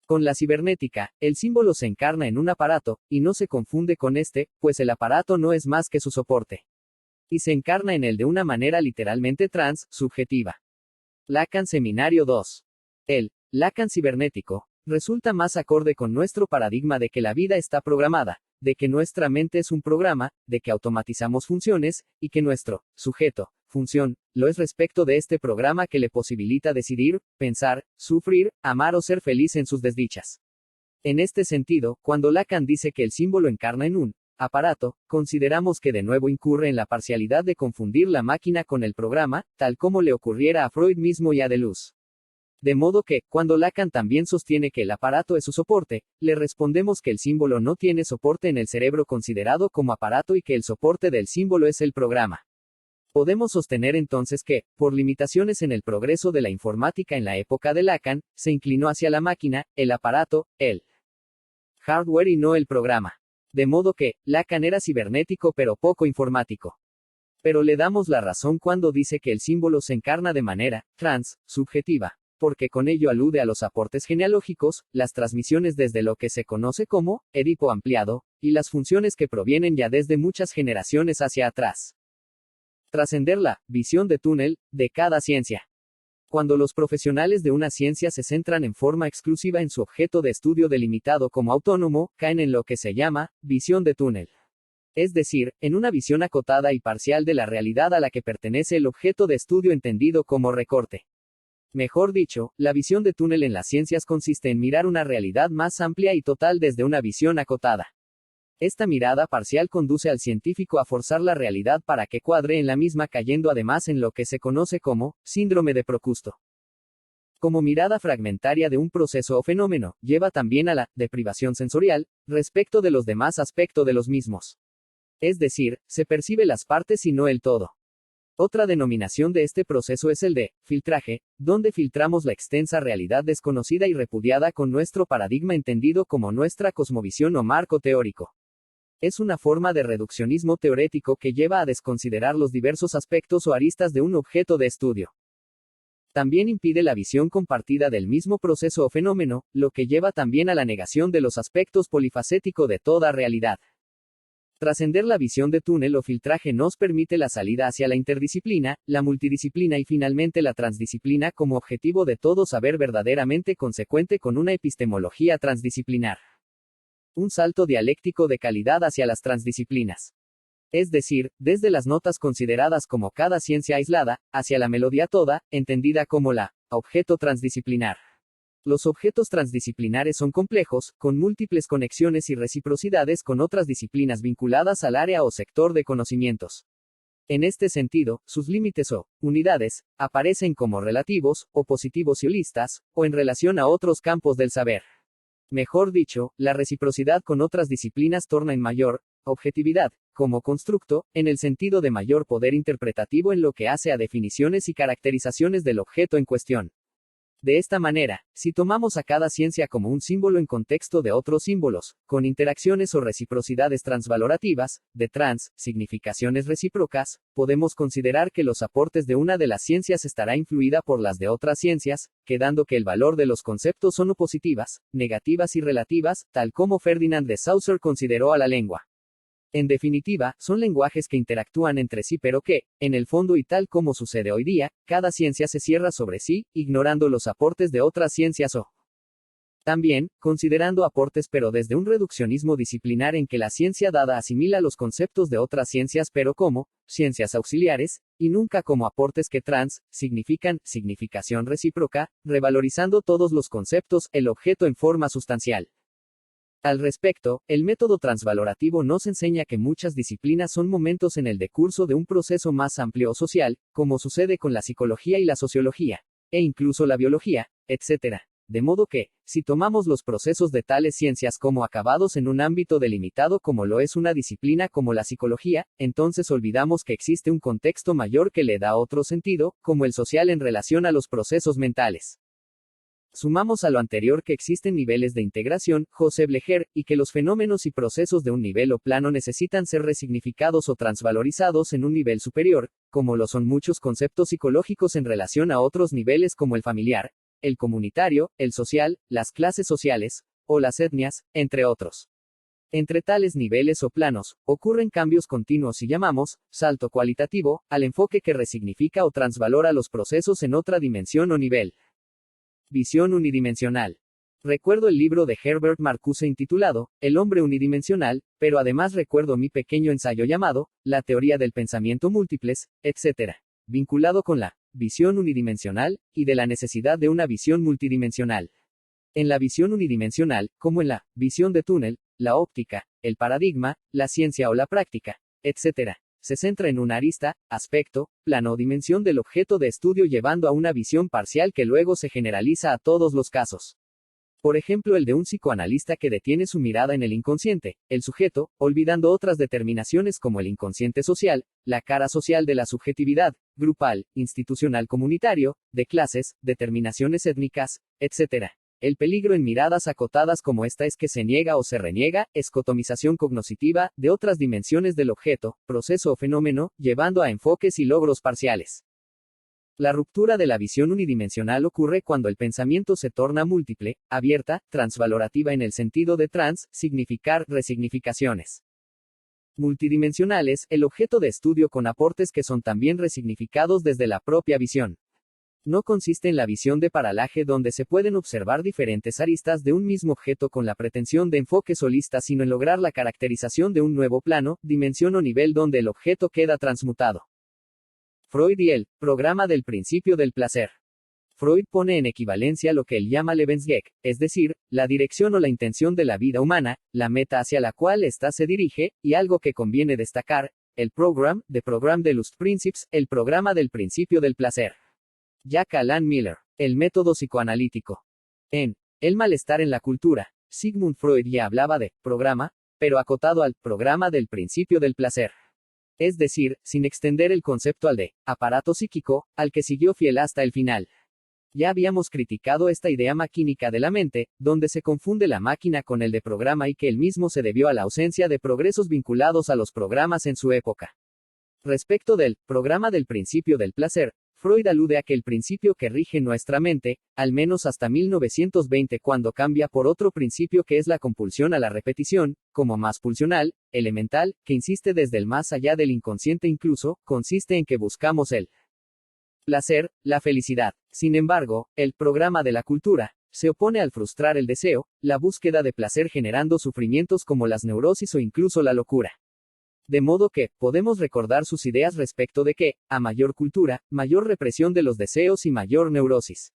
Con la cibernética, el símbolo se encarna en un aparato, y no se confunde con este, pues el aparato no es más que su soporte. Y se encarna en él de una manera literalmente subjetiva. Lacan Seminario 2. El Lacan cibernético resulta más acorde con nuestro paradigma de que la vida está programada, de que nuestra mente es un programa, de que automatizamos funciones, y que nuestro sujeto, función, lo es respecto de este programa que le posibilita decidir, pensar, sufrir, amar o ser feliz en sus desdichas. En este sentido, cuando Lacan dice que el símbolo encarna en un aparato, consideramos que de nuevo incurre en la parcialidad de confundir la máquina con el programa, tal como le ocurriera a Freud mismo y a Deleuze. De modo que, cuando Lacan también sostiene que el aparato es su soporte, le respondemos que el símbolo no tiene soporte en el cerebro considerado como aparato y que el soporte del símbolo es el programa. Podemos sostener entonces que, por limitaciones en el progreso de la informática en la época de Lacan, se inclinó hacia la máquina, el aparato, el hardware y no el programa. De modo que, Lacan era cibernético pero poco informático. Pero le damos la razón cuando dice que el símbolo se encarna de manera subjetiva, porque con ello alude a los aportes genealógicos, las transmisiones desde lo que se conoce como Edipo ampliado, y las funciones que provienen ya desde muchas generaciones hacia atrás. Trascender la visión de túnel de cada ciencia. Cuando los profesionales de una ciencia se centran en forma exclusiva en su objeto de estudio delimitado como autónomo, caen en lo que se llama visión de túnel. Es decir, en una visión acotada y parcial de la realidad a la que pertenece el objeto de estudio entendido como recorte. Mejor dicho, la visión de túnel en las ciencias consiste en mirar una realidad más amplia y total desde una visión acotada. Esta mirada parcial conduce al científico a forzar la realidad para que cuadre en la misma, cayendo además en lo que se conoce como síndrome de Procusto. Como mirada fragmentaria de un proceso o fenómeno, lleva también a la deprivación sensorial respecto de los demás aspectos de los mismos. Es decir, se percibe las partes y no el todo. Otra denominación de este proceso es el de filtraje, donde filtramos la extensa realidad desconocida y repudiada con nuestro paradigma entendido como nuestra cosmovisión o marco teórico. Es una forma de reduccionismo teorético que lleva a desconsiderar los diversos aspectos o aristas de un objeto de estudio. También impide la visión compartida del mismo proceso o fenómeno, lo que lleva también a la negación de los aspectos polifacéticos de toda realidad. Trascender la visión de túnel o filtraje nos permite la salida hacia la interdisciplina, la multidisciplina y finalmente la transdisciplina como objetivo de todo saber verdaderamente consecuente con una epistemología transdisciplinar. Un salto dialéctico de calidad hacia las transdisciplinas. Es decir, desde las notas consideradas como cada ciencia aislada, hacia la melodía toda, entendida como la objeto transdisciplinar. Los objetos transdisciplinares son complejos, con múltiples conexiones y reciprocidades con otras disciplinas vinculadas al área o sector de conocimientos. En este sentido, sus límites o unidades aparecen como relativos, o positivos y holistas, o en relación a otros campos del saber. Mejor dicho, la reciprocidad con otras disciplinas torna en mayor objetividad, como constructo, en el sentido de mayor poder interpretativo en lo que hace a definiciones y caracterizaciones del objeto en cuestión. De esta manera, si tomamos a cada ciencia como un símbolo en contexto de otros símbolos, con interacciones o reciprocidades transvalorativas, de significaciones recíprocas, podemos considerar que los aportes de una de las ciencias estará influida por las de otras ciencias, quedando que el valor de los conceptos son positivas, negativas y relativas, tal como Ferdinand de Saussure consideró a la lengua. En definitiva, son lenguajes que interactúan entre sí pero que, en el fondo y tal como sucede hoy día, cada ciencia se cierra sobre sí, ignorando los aportes de otras ciencias o también, considerando aportes pero desde un reduccionismo disciplinar en que la ciencia dada asimila los conceptos de otras ciencias pero como ciencias auxiliares, y nunca como aportes que significan significación recíproca, revalorizando todos los conceptos, el objeto en forma sustancial. Al respecto, el método transvalorativo nos enseña que muchas disciplinas son momentos en el decurso de un proceso más amplio o social, como sucede con la psicología y la sociología, e incluso la biología, etc. De modo que, si tomamos los procesos de tales ciencias como acabados en un ámbito delimitado como lo es una disciplina como la psicología, entonces olvidamos que existe un contexto mayor que le da otro sentido, como el social en relación a los procesos mentales. Sumamos a lo anterior que existen niveles de integración, Joseph Leger, y que los fenómenos y procesos de un nivel o plano necesitan ser resignificados o transvalorizados en un nivel superior, como lo son muchos conceptos psicológicos en relación a otros niveles como el familiar, el comunitario, el social, las clases sociales, o las etnias, entre otros. Entre tales niveles o planos, ocurren cambios continuos y llamamos salto cualitativo al enfoque que resignifica o transvalora los procesos en otra dimensión o nivel. Visión unidimensional. Recuerdo el libro de Herbert Marcuse intitulado El hombre unidimensional, pero además recuerdo mi pequeño ensayo llamado La teoría del pensamiento múltiples, etc., vinculado con la visión unidimensional, y de la necesidad de una visión multidimensional. En la visión unidimensional, como en la visión de túnel, la óptica, el paradigma, la ciencia o la práctica, etc., se centra en una arista, aspecto, plano o dimensión del objeto de estudio llevando a una visión parcial que luego se generaliza a todos los casos. Por ejemplo el de un psicoanalista que detiene su mirada en el inconsciente, el sujeto, olvidando otras determinaciones como el inconsciente social, la cara social de la subjetividad, grupal, institucional comunitario, de clases, determinaciones étnicas, etc. El peligro en miradas acotadas como esta es que se niega o se reniega, escotomización cognoscitiva, de otras dimensiones del objeto, proceso o fenómeno, llevando a enfoques y logros parciales. La ruptura de la visión unidimensional ocurre cuando el pensamiento se torna múltiple, abierta, transvalorativa en el sentido de significar, resignificaciones. Multidimensionales, el objeto de estudio con aportes que son también resignificados desde la propia visión. No consiste en la visión de paralaje donde se pueden observar diferentes aristas de un mismo objeto con la pretensión de enfoque solista, sino en lograr la caracterización de un nuevo plano, dimensión o nivel donde el objeto queda transmutado. Freud y el programa del principio del placer. Freud pone en equivalencia lo que él llama Lebenszweck, es decir, la dirección o la intención de la vida humana, la meta hacia la cual ésta se dirige, y algo que conviene destacar, el Programme de Lustprinzips, el programa del principio del placer. Jack Alan Miller, el método psicoanalítico. En El malestar en la cultura, Sigmund Freud ya hablaba de programa, pero acotado al programa del principio del placer. Es decir, sin extender el concepto al de aparato psíquico, al que siguió fiel hasta el final. Ya habíamos criticado esta idea maquínica de la mente, donde se confunde la máquina con el de programa y que el mismo se debió a la ausencia de progresos vinculados a los programas en su época. Respecto del programa del principio del placer, Freud alude a que el principio que rige nuestra mente, al menos hasta 1920 cuando cambia por otro principio que es la compulsión a la repetición, como más pulsional, elemental, que insiste desde el más allá del inconsciente incluso, consiste en que buscamos el placer, la felicidad. Sin embargo, el programa de la cultura se opone al frustrar el deseo, la búsqueda de placer generando sufrimientos como las neurosis o incluso la locura. De modo que, podemos recordar sus ideas respecto de que, a mayor cultura, mayor represión de los deseos y mayor neurosis.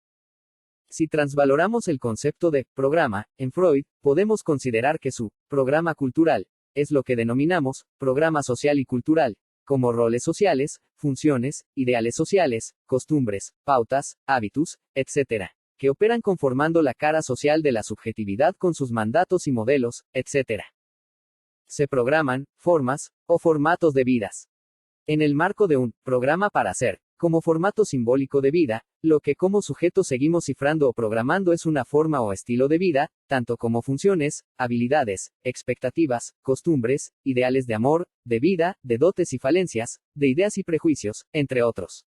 Si transvaloramos el concepto de programa, en Freud, podemos considerar que su programa cultural es lo que denominamos programa social y cultural, como roles sociales, funciones, ideales sociales, costumbres, pautas, hábitos, etc., que operan conformando la cara social de la subjetividad con sus mandatos y modelos, etc. Se programan formas o formatos de vidas. En el marco de un programa para ser, como formato simbólico de vida, lo que como sujeto seguimos cifrando o programando es una forma o estilo de vida, tanto como funciones, habilidades, expectativas, costumbres, ideales de amor, de vida, de dotes y falencias, de ideas y prejuicios, entre otros.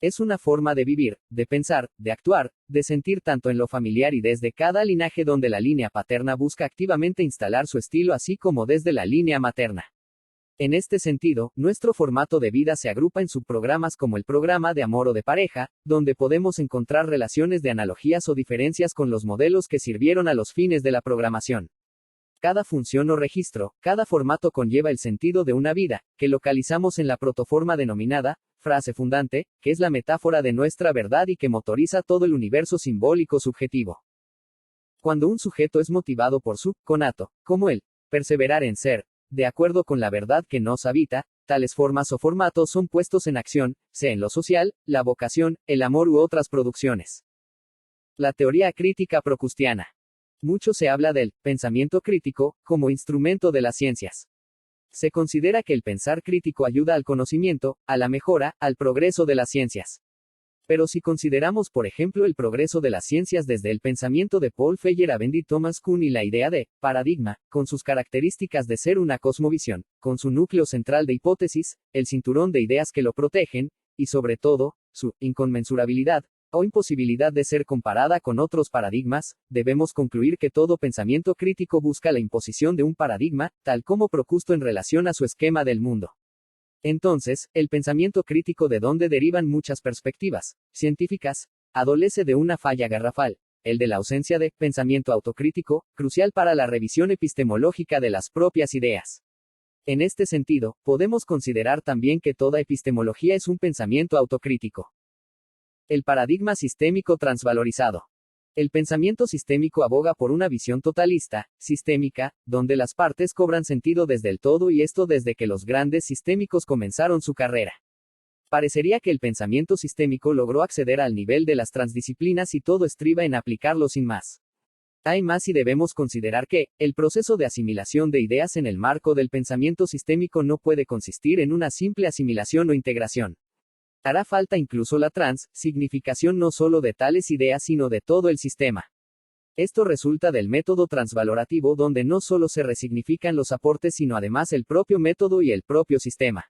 Es una forma de vivir, de pensar, de actuar, de sentir tanto en lo familiar y desde cada linaje donde la línea paterna busca activamente instalar su estilo así como desde la línea materna. En este sentido, nuestro formato de vida se agrupa en subprogramas como el programa de amor o de pareja, donde podemos encontrar relaciones de analogías o diferencias con los modelos que sirvieron a los fines de la programación. Cada función o registro, cada formato conlleva el sentido de una vida, que localizamos en la protoforma denominada frase fundante, que es la metáfora de nuestra verdad y que motoriza todo el universo simbólico subjetivo. Cuando un sujeto es motivado por su conato, como el perseverar en ser, de acuerdo con la verdad que nos habita, tales formas o formatos son puestos en acción, sea en lo social, la vocación, el amor u otras producciones. La teoría crítica procustiana. Mucho se habla del pensamiento crítico como instrumento de las ciencias. Se considera que el pensar crítico ayuda al conocimiento, a la mejora, al progreso de las ciencias. Pero si consideramos por ejemplo el progreso de las ciencias desde el pensamiento de Paul Feyerabend y Thomas Kuhn y la idea de paradigma, con sus características de ser una cosmovisión, con su núcleo central de hipótesis, el cinturón de ideas que lo protegen, y sobre todo, su inconmensurabilidad, o imposibilidad de ser comparada con otros paradigmas, debemos concluir que todo pensamiento crítico busca la imposición de un paradigma, tal como Procusto en relación a su esquema del mundo. Entonces, el pensamiento crítico de donde derivan muchas perspectivas científicas, adolece de una falla garrafal, el de la ausencia de pensamiento autocrítico, crucial para la revisión epistemológica de las propias ideas. En este sentido, podemos considerar también que toda epistemología es un pensamiento autocrítico. El paradigma sistémico transvalorizado. El pensamiento sistémico aboga por una visión totalista, sistémica, donde las partes cobran sentido desde el todo y esto desde que los grandes sistémicos comenzaron su carrera. Parecería que el pensamiento sistémico logró acceder al nivel de las transdisciplinas y todo estriba en aplicarlo sin más. Hay más y debemos considerar que, el proceso de asimilación de ideas en el marco del pensamiento sistémico no puede consistir en una simple asimilación o integración. Hará falta incluso la significación no solo de tales ideas sino de todo el sistema. Esto resulta del método transvalorativo donde no solo se resignifican los aportes sino además el propio método y el propio sistema.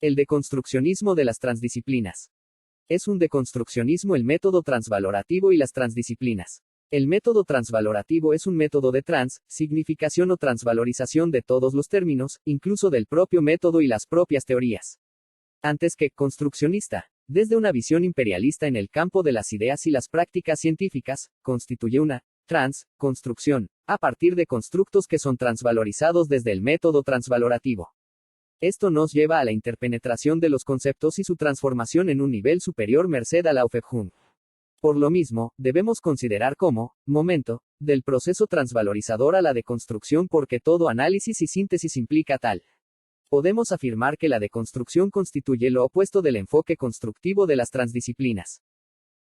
El deconstruccionismo de las transdisciplinas. Es un deconstruccionismo el método transvalorativo y las transdisciplinas. El método transvalorativo es un método de significación o transvalorización de todos los términos, incluso del propio método y las propias teorías. Antes que construccionista, desde una visión imperialista en el campo de las ideas y las prácticas científicas, constituye una construcción, a partir de constructos que son transvalorizados desde el método transvalorativo. Esto nos lleva a la interpenetración de los conceptos y su transformación en un nivel superior merced a la Aufhebung. Por lo mismo, debemos considerar como momento del proceso transvalorizador a la deconstrucción porque todo análisis y síntesis implica tal. Podemos afirmar que la deconstrucción constituye lo opuesto del enfoque constructivo de las transdisciplinas.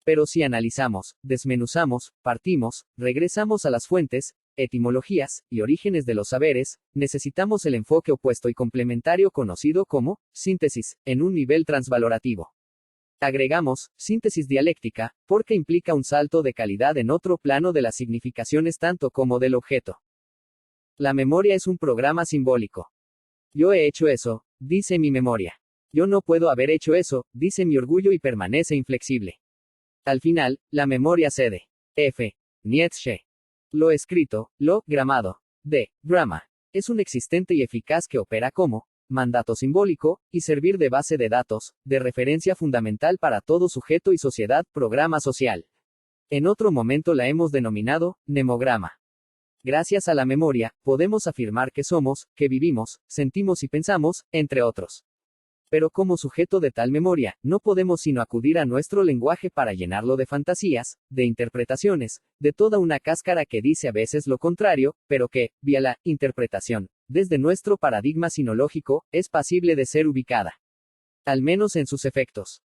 Pero si analizamos, desmenuzamos, partimos, regresamos a las fuentes, etimologías y orígenes de los saberes, necesitamos el enfoque opuesto y complementario conocido como síntesis, en un nivel transvalorativo. Agregamos síntesis dialéctica, porque implica un salto de calidad en otro plano de las significaciones tanto como del objeto. La memoria es un programa simbólico. Yo he hecho eso, dice mi memoria. Yo no puedo haber hecho eso, dice mi orgullo y permanece inflexible. Al final, la memoria cede. F. Nietzsche. Lo escrito, lo gramado, de grama, es un existente y eficaz que opera como mandato simbólico, y servir de base de datos, de referencia fundamental para todo sujeto y sociedad, programa social. En otro momento la hemos denominado mnemograma. Gracias a la memoria, podemos afirmar que somos, que vivimos, sentimos y pensamos, entre otros. Pero como sujeto de tal memoria, no podemos sino acudir a nuestro lenguaje para llenarlo de fantasías, de interpretaciones, de toda una cáscara que dice a veces lo contrario, pero que, vía la interpretación, desde nuestro paradigma sinológico, es pasible de ser ubicada. Al menos en sus efectos.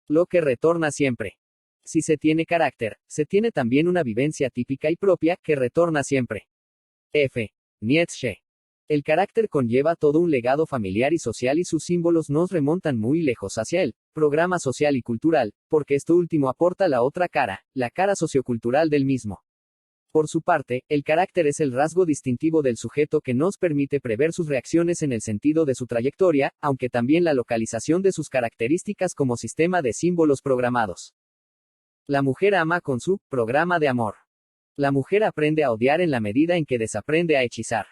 Lo que retorna siempre. Si se tiene carácter, se tiene también una vivencia típica y propia, que retorna siempre. F. Nietzsche. El carácter conlleva todo un legado familiar y social y sus símbolos nos remontan muy lejos hacia él, programa social y cultural, porque esto último aporta la otra cara, la cara sociocultural del mismo. Por su parte, el carácter es el rasgo distintivo del sujeto que nos permite prever sus reacciones en el sentido de su trayectoria, aunque también la localización de sus características como sistema de símbolos programados. La mujer ama con su programa de amor. La mujer aprende a odiar en la medida en que desaprende a hechizar.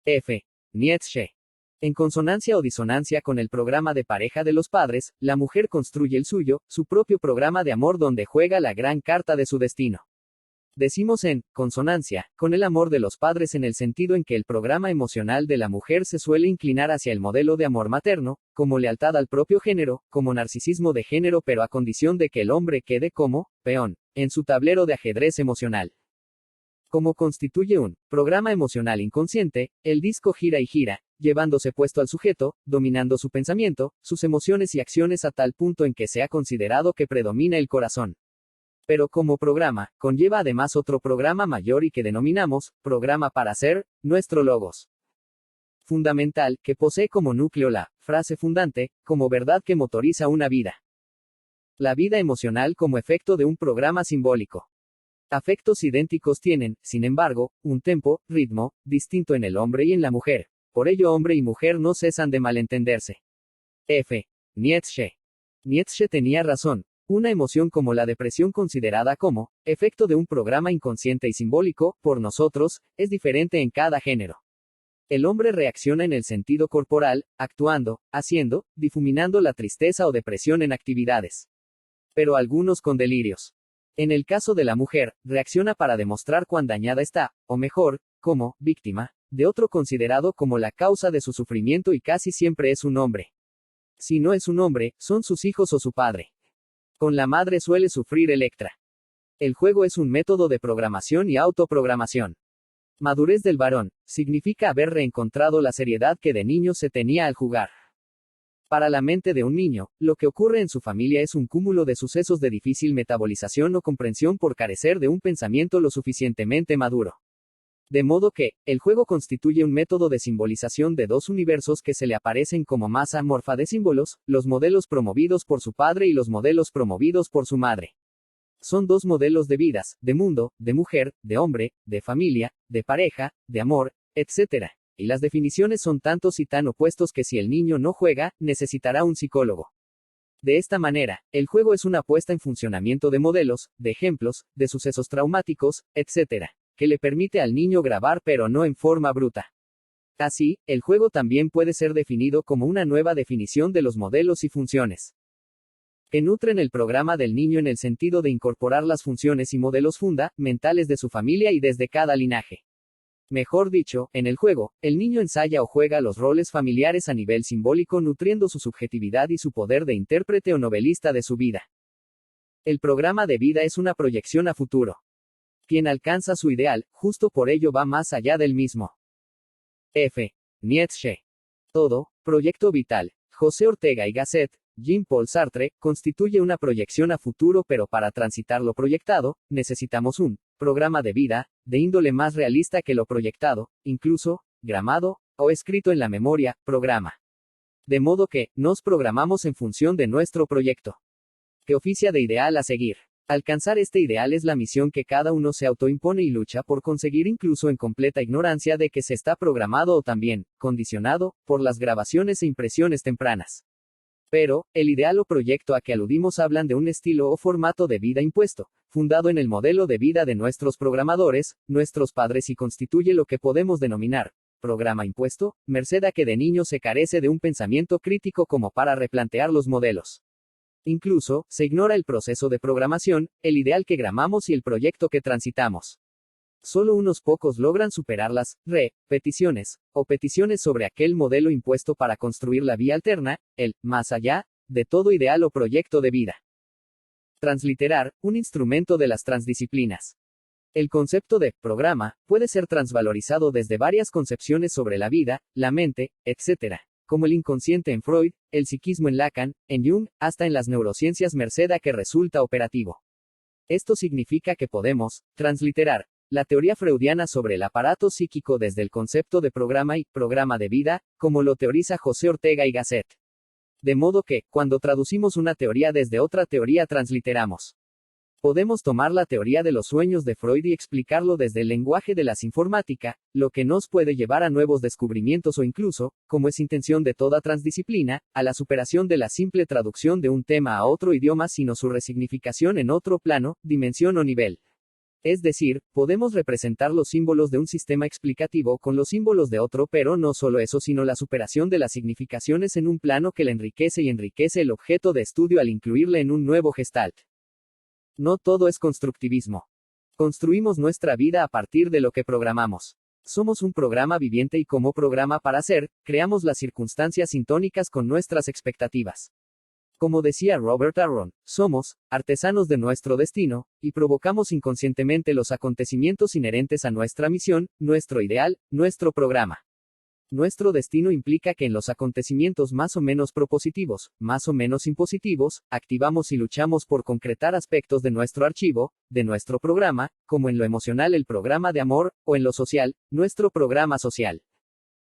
F. Nietzsche. En consonancia o disonancia con el programa de pareja de los padres, la mujer construye el suyo, su propio programa de amor donde juega la gran carta de su destino. Decimos en consonancia con el amor de los padres en el sentido en que el programa emocional de la mujer se suele inclinar hacia el modelo de amor materno, como lealtad al propio género, como narcisismo de género, pero a condición de que el hombre quede como peón en su tablero de ajedrez emocional. Como constituye un programa emocional inconsciente, el disco gira y gira, llevándose puesto al sujeto, dominando su pensamiento, sus emociones y acciones a tal punto en que se ha considerado que predomina el corazón. Pero como programa, conlleva además otro programa mayor y que denominamos, programa para ser, nuestro logos fundamental, que posee como núcleo la frase fundante, como verdad que motoriza una vida. La vida emocional como efecto de un programa simbólico. Afectos idénticos tienen, sin embargo, un tempo, ritmo, distinto en el hombre y en la mujer. Por ello hombre y mujer no cesan de malentenderse. F. Nietzsche. Nietzsche tenía razón. Una emoción como la depresión considerada como efecto de un programa inconsciente y simbólico, por nosotros, es diferente en cada género. El hombre reacciona en el sentido corporal, actuando, haciendo, difuminando la tristeza o depresión en actividades. Pero algunos con delirios. En el caso de la mujer, reacciona para demostrar cuán dañada está, o mejor, como víctima, de otro considerado como la causa de su sufrimiento y casi siempre es un hombre. Si no es un hombre, son sus hijos o su padre. Con la madre suele sufrir Electra. El juego es un método de programación y autoprogramación. Madurez del varón, significa haber reencontrado la seriedad que de niño se tenía al jugar. Para la mente de un niño, lo que ocurre en su familia es un cúmulo de sucesos de difícil metabolización o comprensión por carecer de un pensamiento lo suficientemente maduro. De modo que, el juego constituye un método de simbolización de dos universos que se le aparecen como masa amorfa de símbolos, los modelos promovidos por su padre y los modelos promovidos por su madre. Son dos modelos de vidas, de mundo, de mujer, de hombre, de familia, de pareja, de amor, etc. Y las definiciones son tantos y tan opuestos que si el niño no juega, necesitará un psicólogo. De esta manera, el juego es una puesta en funcionamiento de modelos, de ejemplos, de sucesos traumáticos, etc., que le permite al niño grabar pero no en forma bruta. Así, el juego también puede ser definido como una nueva definición de los modelos y funciones que nutren el programa del niño en el sentido de incorporar las funciones y modelos fundamentales de su familia y desde cada linaje. Mejor dicho, en el juego, el niño ensaya o juega los roles familiares a nivel simbólico nutriendo su subjetividad y su poder de intérprete o novelista de su vida. El programa de vida es una proyección a futuro. Quien alcanza su ideal, justo por ello va más allá del mismo. F. Nietzsche. Todo, proyecto vital, José Ortega y Gasset, Jean-Paul Sartre, constituye una proyección a futuro, pero para transitar lo proyectado, necesitamos un programa de vida, de índole más realista que lo proyectado, incluso, gramado, o escrito en la memoria, programa. De modo que, nos programamos en función de nuestro proyecto, que oficia de ideal a seguir. Alcanzar este ideal es la misión que cada uno se autoimpone y lucha por conseguir, incluso en completa ignorancia de que se está programado o también, condicionado, por las grabaciones e impresiones tempranas. Pero, el ideal o proyecto a que aludimos hablan de un estilo o formato de vida impuesto, fundado en el modelo de vida de nuestros programadores, nuestros padres, y constituye lo que podemos denominar programa impuesto, merced a que de niño se carece de un pensamiento crítico como para replantear los modelos. Incluso, se ignora el proceso de programación, el ideal que gramamos y el proyecto que transitamos. Solo unos pocos logran superar las repeticiones, o peticiones sobre aquel modelo impuesto para construir la vía alterna, el más allá, de todo ideal o proyecto de vida. Transliterar, un instrumento de las transdisciplinas. El concepto de programa puede ser transvalorizado desde varias concepciones sobre la vida, la mente, etc., como el inconsciente en Freud, el psiquismo en Lacan, en Jung, hasta en las neurociencias, merced a que resulta operativo. Esto significa que podemos transliterar la teoría freudiana sobre el aparato psíquico desde el concepto de programa y programa de vida, como lo teoriza José Ortega y Gasset. De modo que, cuando traducimos una teoría desde otra teoría, transliteramos. Podemos tomar la teoría de los sueños de Freud y explicarlo desde el lenguaje de la informática, lo que nos puede llevar a nuevos descubrimientos o incluso, como es intención de toda transdisciplina, a la superación de la simple traducción de un tema a otro idioma, sino su resignificación en otro plano, dimensión o nivel. Es decir, podemos representar los símbolos de un sistema explicativo con los símbolos de otro, pero no solo eso, sino la superación de las significaciones en un plano que le enriquece y enriquece el objeto de estudio al incluirle en un nuevo gestalt. No todo es constructivismo. Construimos nuestra vida a partir de lo que programamos. Somos un programa viviente y como programa para ser, creamos las circunstancias sintónicas con nuestras expectativas. Como decía Robert Aron, somos artesanos de nuestro destino, y provocamos inconscientemente los acontecimientos inherentes a nuestra misión, nuestro ideal, nuestro programa. Nuestro destino implica que en los acontecimientos más o menos propositivos, más o menos impositivos, activamos y luchamos por concretar aspectos de nuestro archivo, de nuestro programa, como en lo emocional el programa de amor, o en lo social, nuestro programa social.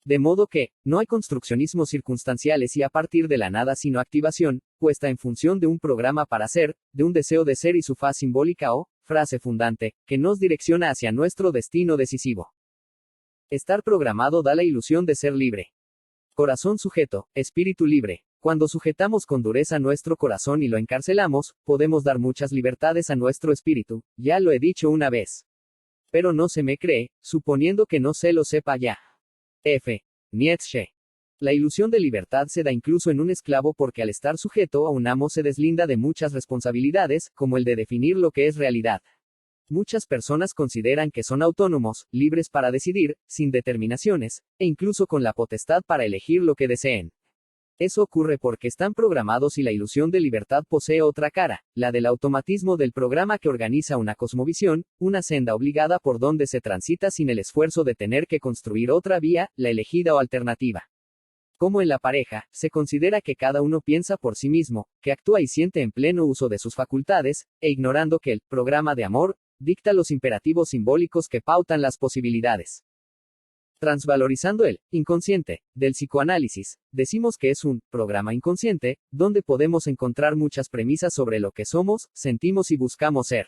De modo que, no hay construccionismos circunstanciales y a partir de la nada, sino activación, puesta en función de un programa para ser, de un deseo de ser y su faz simbólica o frase fundante, que nos direcciona hacia nuestro destino decisivo. Estar programado da la ilusión de ser libre. Corazón sujeto, espíritu libre. Cuando sujetamos con dureza nuestro corazón y lo encarcelamos, podemos dar muchas libertades a nuestro espíritu, ya lo he dicho una vez. Pero no se me cree, suponiendo que no se lo sepa ya. F. Nietzsche. La ilusión de libertad se da incluso en un esclavo porque al estar sujeto a un amo se deslinda de muchas responsabilidades, como el de definir lo que es realidad. Muchas personas consideran que son autónomos, libres para decidir, sin determinaciones, e incluso con la potestad para elegir lo que deseen. Eso ocurre porque están programados y la ilusión de libertad posee otra cara, la del automatismo del programa que organiza una cosmovisión, una senda obligada por donde se transita sin el esfuerzo de tener que construir otra vía, la elegida o alternativa. Como en la pareja, se considera que cada uno piensa por sí mismo, que actúa y siente en pleno uso de sus facultades, e ignorando que el programa de amor dicta los imperativos simbólicos que pautan las posibilidades. Transvalorizando el inconsciente del psicoanálisis, decimos que es un programa inconsciente, donde podemos encontrar muchas premisas sobre lo que somos, sentimos y buscamos ser.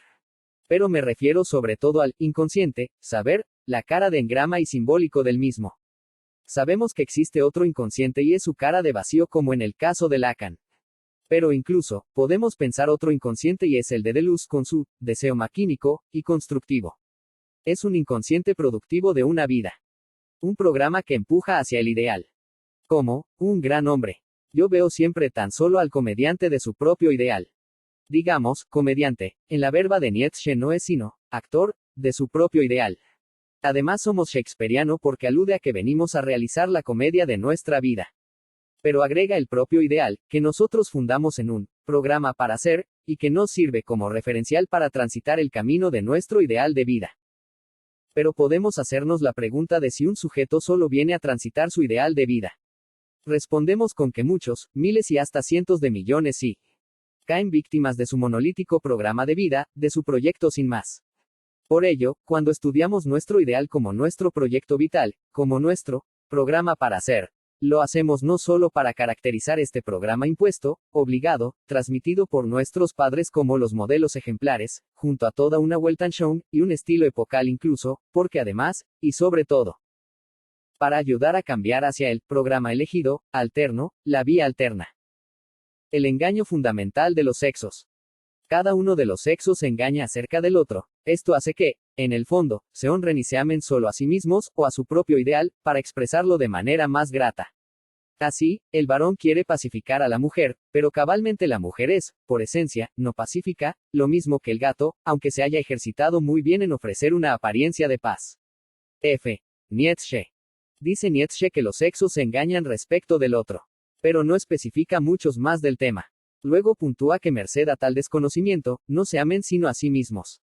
Pero me refiero sobre todo al inconsciente, saber, la cara de engrama y simbólico del mismo. Sabemos que existe otro inconsciente y es su cara de vacío como en el caso de Lacan. Pero incluso, podemos pensar otro inconsciente y es el de Deleuze con su deseo maquínico y constructivo. Es un inconsciente productivo de una vida. Un programa que empuja hacia el ideal. Como un gran hombre. Yo veo siempre tan solo al comediante de su propio ideal. Digamos, comediante, en la verba de Nietzsche no es sino actor de su propio ideal. Además somos shakespeariano porque alude a que venimos a realizar la comedia de nuestra vida. Pero agrega el propio ideal, que nosotros fundamos en un programa para ser, y que nos sirve como referencial para transitar el camino de nuestro ideal de vida. Pero podemos hacernos la pregunta de si un sujeto solo viene a transitar su ideal de vida. Respondemos con que muchos, miles y hasta cientos de millones sí, caen víctimas de su monolítico programa de vida, de su proyecto sin más. Por ello, cuando estudiamos nuestro ideal como nuestro proyecto vital, como nuestro programa para ser, lo hacemos no solo para caracterizar este programa impuesto, obligado, transmitido por nuestros padres como los modelos ejemplares, junto a toda una Weltanschauung, y un estilo epocal incluso, porque además, y sobre todo, para ayudar a cambiar hacia el programa elegido, alterno, la vía alterna. El engaño fundamental de los sexos. Cada uno de los sexos engaña acerca del otro. Esto hace que, en el fondo, se honren y se amen solo a sí mismos, o a su propio ideal, para expresarlo de manera más grata. Así, el varón quiere pacificar a la mujer, pero cabalmente la mujer es, por esencia, no pacífica, lo mismo que el gato, aunque se haya ejercitado muy bien en ofrecer una apariencia de paz. F. Nietzsche. Dice Nietzsche que los sexos se engañan respecto del otro. Pero no especifica muchos más del tema. Luego puntúa que merced a tal desconocimiento, no se amen sino a sí mismos.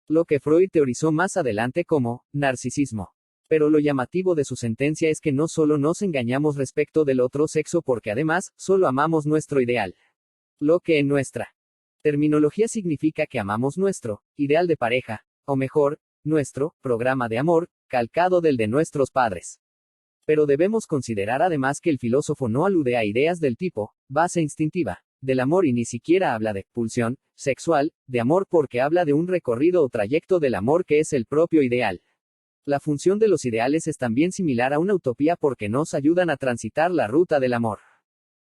Lo que Freud teorizó más adelante como narcisismo. Pero lo llamativo de su sentencia es que no solo nos engañamos respecto del otro sexo porque además, solo amamos nuestro ideal. Lo que en nuestra terminología significa que amamos nuestro ideal de pareja, o mejor, nuestro programa de amor, calcado del de nuestros padres. Pero debemos considerar además que el filósofo no alude a ideas del tipo, base instintiva, del amor y ni siquiera habla de pulsión sexual, de amor porque habla de un recorrido o trayecto del amor que es el propio ideal. La función de los ideales es también similar a una utopía porque nos ayudan a transitar la ruta del amor.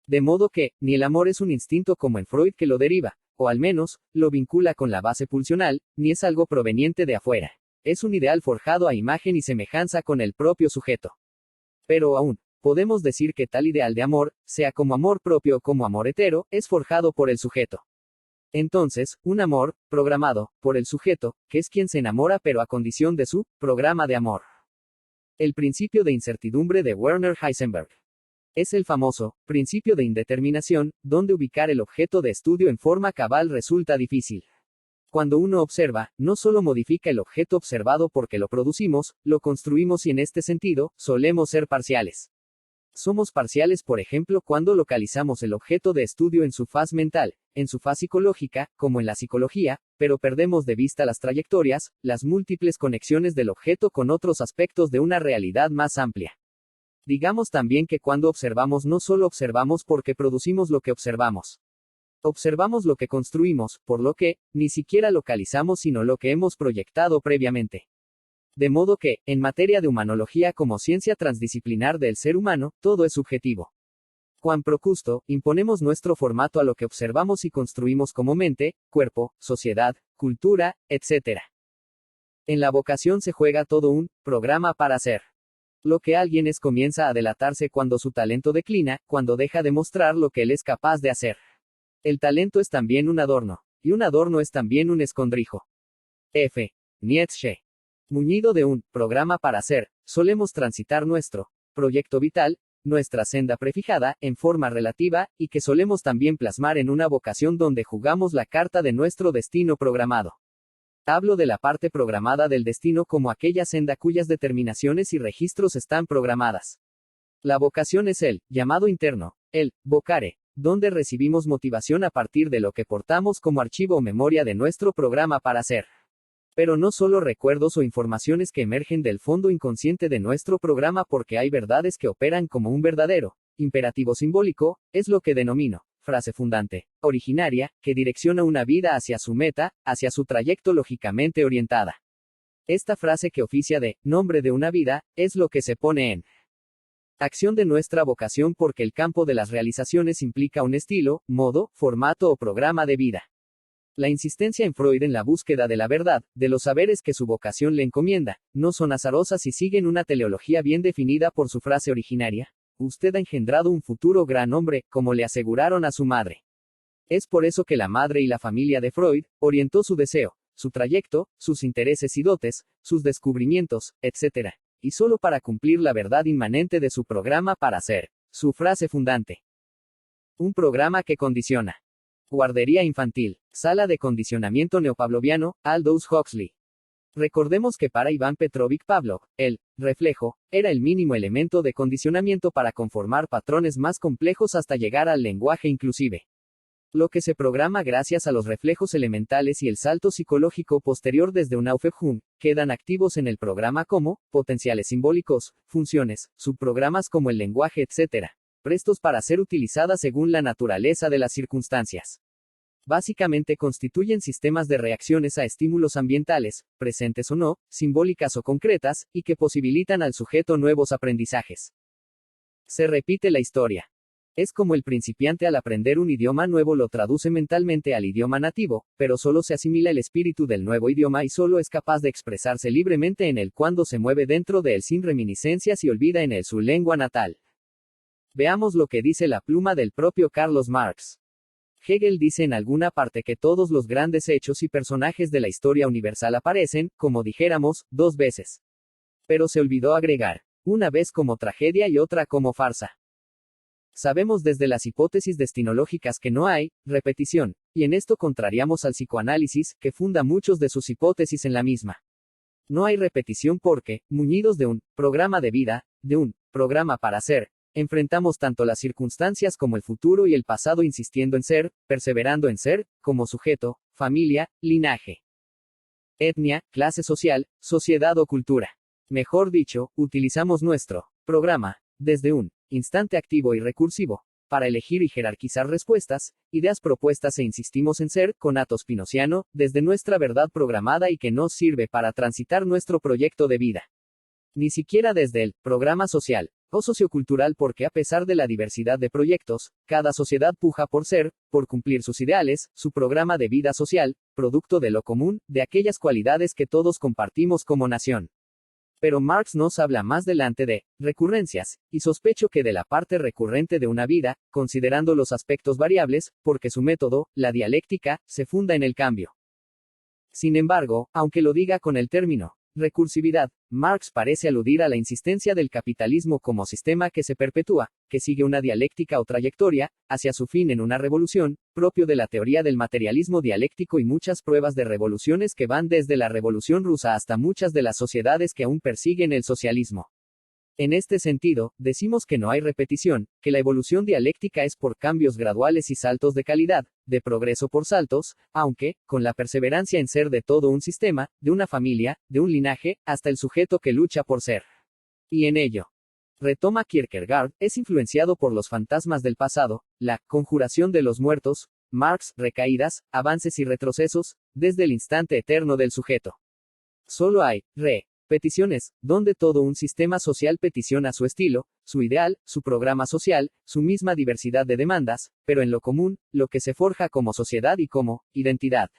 De modo que, ni el amor es un instinto como en Freud que lo deriva, o al menos, lo vincula con la base pulsional, ni es algo proveniente de afuera. Es un ideal forjado a imagen y semejanza con el propio sujeto. Pero aún, podemos decir que tal ideal de amor, sea como amor propio o como amor hetero, es forjado por el sujeto. Entonces, un amor, programado, por el sujeto, que es quien se enamora pero a condición de su programa de amor. El principio de incertidumbre de Werner Heisenberg. Es el famoso principio de indeterminación, donde ubicar el objeto de estudio en forma cabal resulta difícil. Cuando uno observa, no solo modifica el objeto observado porque lo producimos, lo construimos y en este sentido, solemos ser parciales. Somos parciales, por ejemplo, cuando localizamos el objeto de estudio en su faz mental, en su faz psicológica, como en la psicología, pero perdemos de vista las trayectorias, las múltiples conexiones del objeto con otros aspectos de una realidad más amplia. Digamos también que cuando observamos no solo observamos porque producimos lo que observamos. Observamos lo que construimos, por lo que, ni siquiera localizamos sino lo que hemos proyectado previamente. De modo que, en materia de humanología como ciencia transdisciplinar del ser humano, todo es subjetivo. Juan Procusto, imponemos nuestro formato a lo que observamos y construimos como mente, cuerpo, sociedad, cultura, etc. En la vocación se juega todo un programa para ser. Lo que alguien es comienza a delatarse cuando su talento declina, cuando deja de mostrar lo que él es capaz de hacer. El talento es también un adorno, y un adorno es también un escondrijo. F. Nietzsche. Muñido de un programa para ser, solemos transitar nuestro proyecto vital, nuestra senda prefijada, en forma relativa, y que solemos también plasmar en una vocación donde jugamos la carta de nuestro destino programado. Hablo de la parte programada del destino como aquella senda cuyas determinaciones y registros están programadas. La vocación es el llamado interno, el vocare, donde recibimos motivación a partir de lo que portamos como archivo o memoria de nuestro programa para ser. Pero no solo recuerdos o informaciones que emergen del fondo inconsciente de nuestro programa porque hay verdades que operan como un verdadero imperativo simbólico, es lo que denomino frase fundante, originaria, que direcciona una vida hacia su meta, hacia su trayecto lógicamente orientada. Esta frase que oficia de nombre de una vida, es lo que se pone en acción de nuestra vocación porque el campo de las realizaciones implica un estilo, modo, formato o programa de vida. La insistencia en Freud en la búsqueda de la verdad, de los saberes que su vocación le encomienda, no son azarosas y siguen una teleología bien definida por su frase originaria. Usted ha engendrado un futuro gran hombre, como le aseguraron a su madre. Es por eso que la madre y la familia de Freud orientó su deseo, su trayecto, sus intereses y dotes, sus descubrimientos, etc. Y solo para cumplir la verdad inmanente de su programa para ser, su frase fundante. Un programa que condiciona Guardería infantil. Sala de condicionamiento neopavloviano, Aldous Huxley. Recordemos que para Iván Petrovich Pavlov, el reflejo era el mínimo elemento de condicionamiento para conformar patrones más complejos hasta llegar al lenguaje inclusive. Lo que se programa gracias a los reflejos elementales y el salto psicológico posterior desde un Aufhebung, quedan activos en el programa como potenciales simbólicos, funciones, subprogramas como el lenguaje, etc., prestos para ser utilizadas según la naturaleza de las circunstancias. Básicamente constituyen sistemas de reacciones a estímulos ambientales, presentes o no, simbólicas o concretas, y que posibilitan al sujeto nuevos aprendizajes. Se repite la historia. Es como el principiante al aprender un idioma nuevo lo traduce mentalmente al idioma nativo, pero solo se asimila el espíritu del nuevo idioma y solo es capaz de expresarse libremente en él cuando se mueve dentro de él sin reminiscencias y olvida en él su lengua natal. Veamos lo que dice la pluma del propio Carlos Marx. Hegel dice en alguna parte que todos los grandes hechos y personajes de la historia universal aparecen, como dijéramos, dos veces. Pero se olvidó agregar, una vez como tragedia y otra como farsa. Sabemos desde las hipótesis destinológicas que no hay repetición, y en esto contrariamos al psicoanálisis, que funda muchos de sus hipótesis en la misma. No hay repetición porque, muñidos de un programa de vida, de un programa para ser, enfrentamos tanto las circunstancias como el futuro y el pasado insistiendo en ser, perseverando en ser, como sujeto, familia, linaje, etnia, clase social, sociedad o cultura. Mejor dicho, utilizamos nuestro programa, desde un instante activo y recursivo, para elegir y jerarquizar respuestas, ideas propuestas e insistimos en ser, conato spinoziano, desde nuestra verdad programada y que nos sirve para transitar nuestro proyecto de vida. Ni siquiera desde el programa social o sociocultural porque a pesar de la diversidad de proyectos, cada sociedad puja por ser, por cumplir sus ideales, su programa de vida social, producto de lo común, de aquellas cualidades que todos compartimos como nación. Pero Marx nos habla más adelante de recurrencias, y sospecho que de la parte recurrente de una vida, considerando los aspectos variables, porque su método, la dialéctica, se funda en el cambio. Sin embargo, aunque lo diga con el término recursividad, Marx parece aludir a la insistencia del capitalismo como sistema que se perpetúa, que sigue una dialéctica o trayectoria, hacia su fin en una revolución, propio de la teoría del materialismo dialéctico y muchas pruebas de revoluciones que van desde la Revolución Rusa hasta muchas de las sociedades que aún persiguen el socialismo. En este sentido, decimos que no hay repetición, que la evolución dialéctica es por cambios graduales y saltos de calidad, de progreso por saltos, aunque, con la perseverancia en ser de todo un sistema, de una familia, de un linaje, hasta el sujeto que lucha por ser. Y en ello, retoma Kierkegaard, es influenciado por los fantasmas del pasado, la conjuración de los muertos, Marx, recaídas, avances y retrocesos, desde el instante eterno del sujeto. Solo hay peticiones, donde todo un sistema social peticiona su estilo, su ideal, su programa social, su misma diversidad de demandas, pero en lo común, lo que se forja como sociedad y como identidad.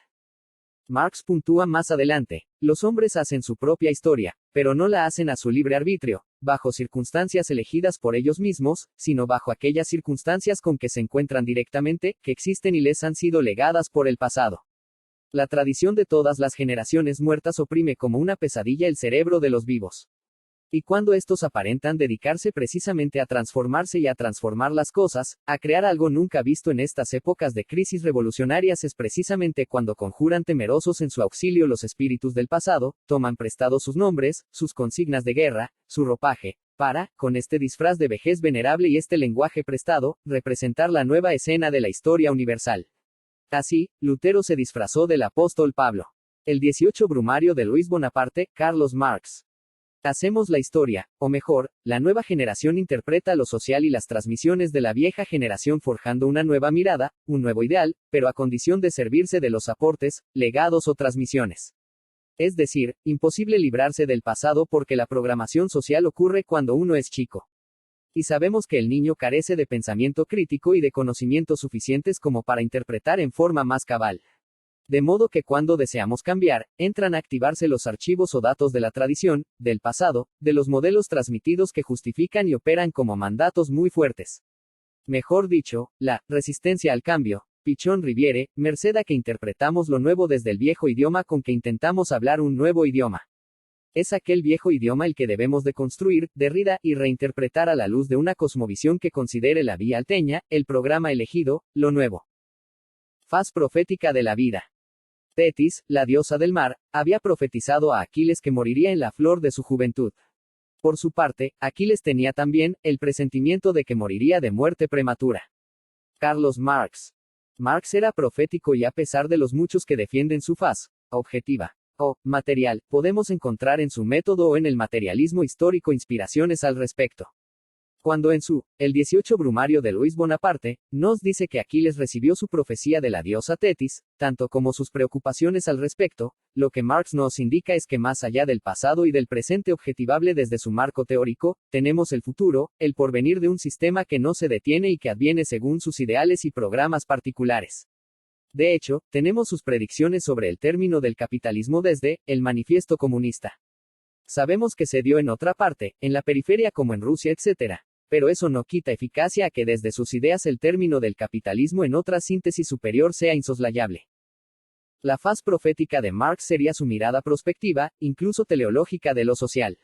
Marx puntúa más adelante, los hombres hacen su propia historia, pero no la hacen a su libre arbitrio, bajo circunstancias elegidas por ellos mismos, sino bajo aquellas circunstancias con que se encuentran directamente, que existen y les han sido legadas por el pasado. La tradición de todas las generaciones muertas oprime como una pesadilla el cerebro de los vivos. Y cuando estos aparentan dedicarse precisamente a transformarse y a transformar las cosas, a crear algo nunca visto en estas épocas de crisis revolucionarias es precisamente cuando conjuran temerosos en su auxilio los espíritus del pasado, toman prestados sus nombres, sus consignas de guerra, su ropaje, para, con este disfraz de vejez venerable y este lenguaje prestado, representar la nueva escena de la historia universal. Así, Lutero se disfrazó del apóstol Pablo. El 18 Brumario de Luis Bonaparte, Carlos Marx. Hacemos la historia, o mejor, la nueva generación interpreta lo social y las transmisiones de la vieja generación forjando una nueva mirada, un nuevo ideal, pero a condición de servirse de los aportes, legados o transmisiones. Es decir, imposible librarse del pasado porque la programación social ocurre cuando uno es chico. Y sabemos que el niño carece de pensamiento crítico y de conocimientos suficientes como para interpretar en forma más cabal. De modo que cuando deseamos cambiar, entran a activarse los archivos o datos de la tradición, del pasado, de los modelos transmitidos que justifican y operan como mandatos muy fuertes. Mejor dicho, la resistencia al cambio, Pichon Riviere, merced a que interpretamos lo nuevo desde el viejo idioma con que intentamos hablar un nuevo idioma. Es aquel viejo idioma el que debemos de construir, Derrida, y reinterpretar a la luz de una cosmovisión que considere la vía alteña, el programa elegido, lo nuevo. Faz profética de la vida. Tetis, la diosa del mar, había profetizado a Aquiles que moriría en la flor de su juventud. Por su parte, Aquiles tenía también el presentimiento de que moriría de muerte prematura. Carlos Marx. Marx era profético y a pesar de los muchos que defienden su faz objetiva o material, podemos encontrar en su método o en el materialismo histórico inspiraciones al respecto. Cuando en su El 18 Brumario de Luis Bonaparte, nos dice que Aquiles recibió su profecía de la diosa Tetis, tanto como sus preocupaciones al respecto, lo que Marx nos indica es que más allá del pasado y del presente objetivable desde su marco teórico, tenemos el futuro, el porvenir de un sistema que no se detiene y que adviene según sus ideales y programas particulares. De hecho, tenemos sus predicciones sobre el término del capitalismo desde el Manifiesto Comunista. Sabemos que se dio en otra parte, en la periferia como en Rusia, etc. Pero eso no quita eficacia a que desde sus ideas el término del capitalismo en otra síntesis superior sea insoslayable. La faz profética de Marx sería su mirada prospectiva, incluso teleológica de lo social.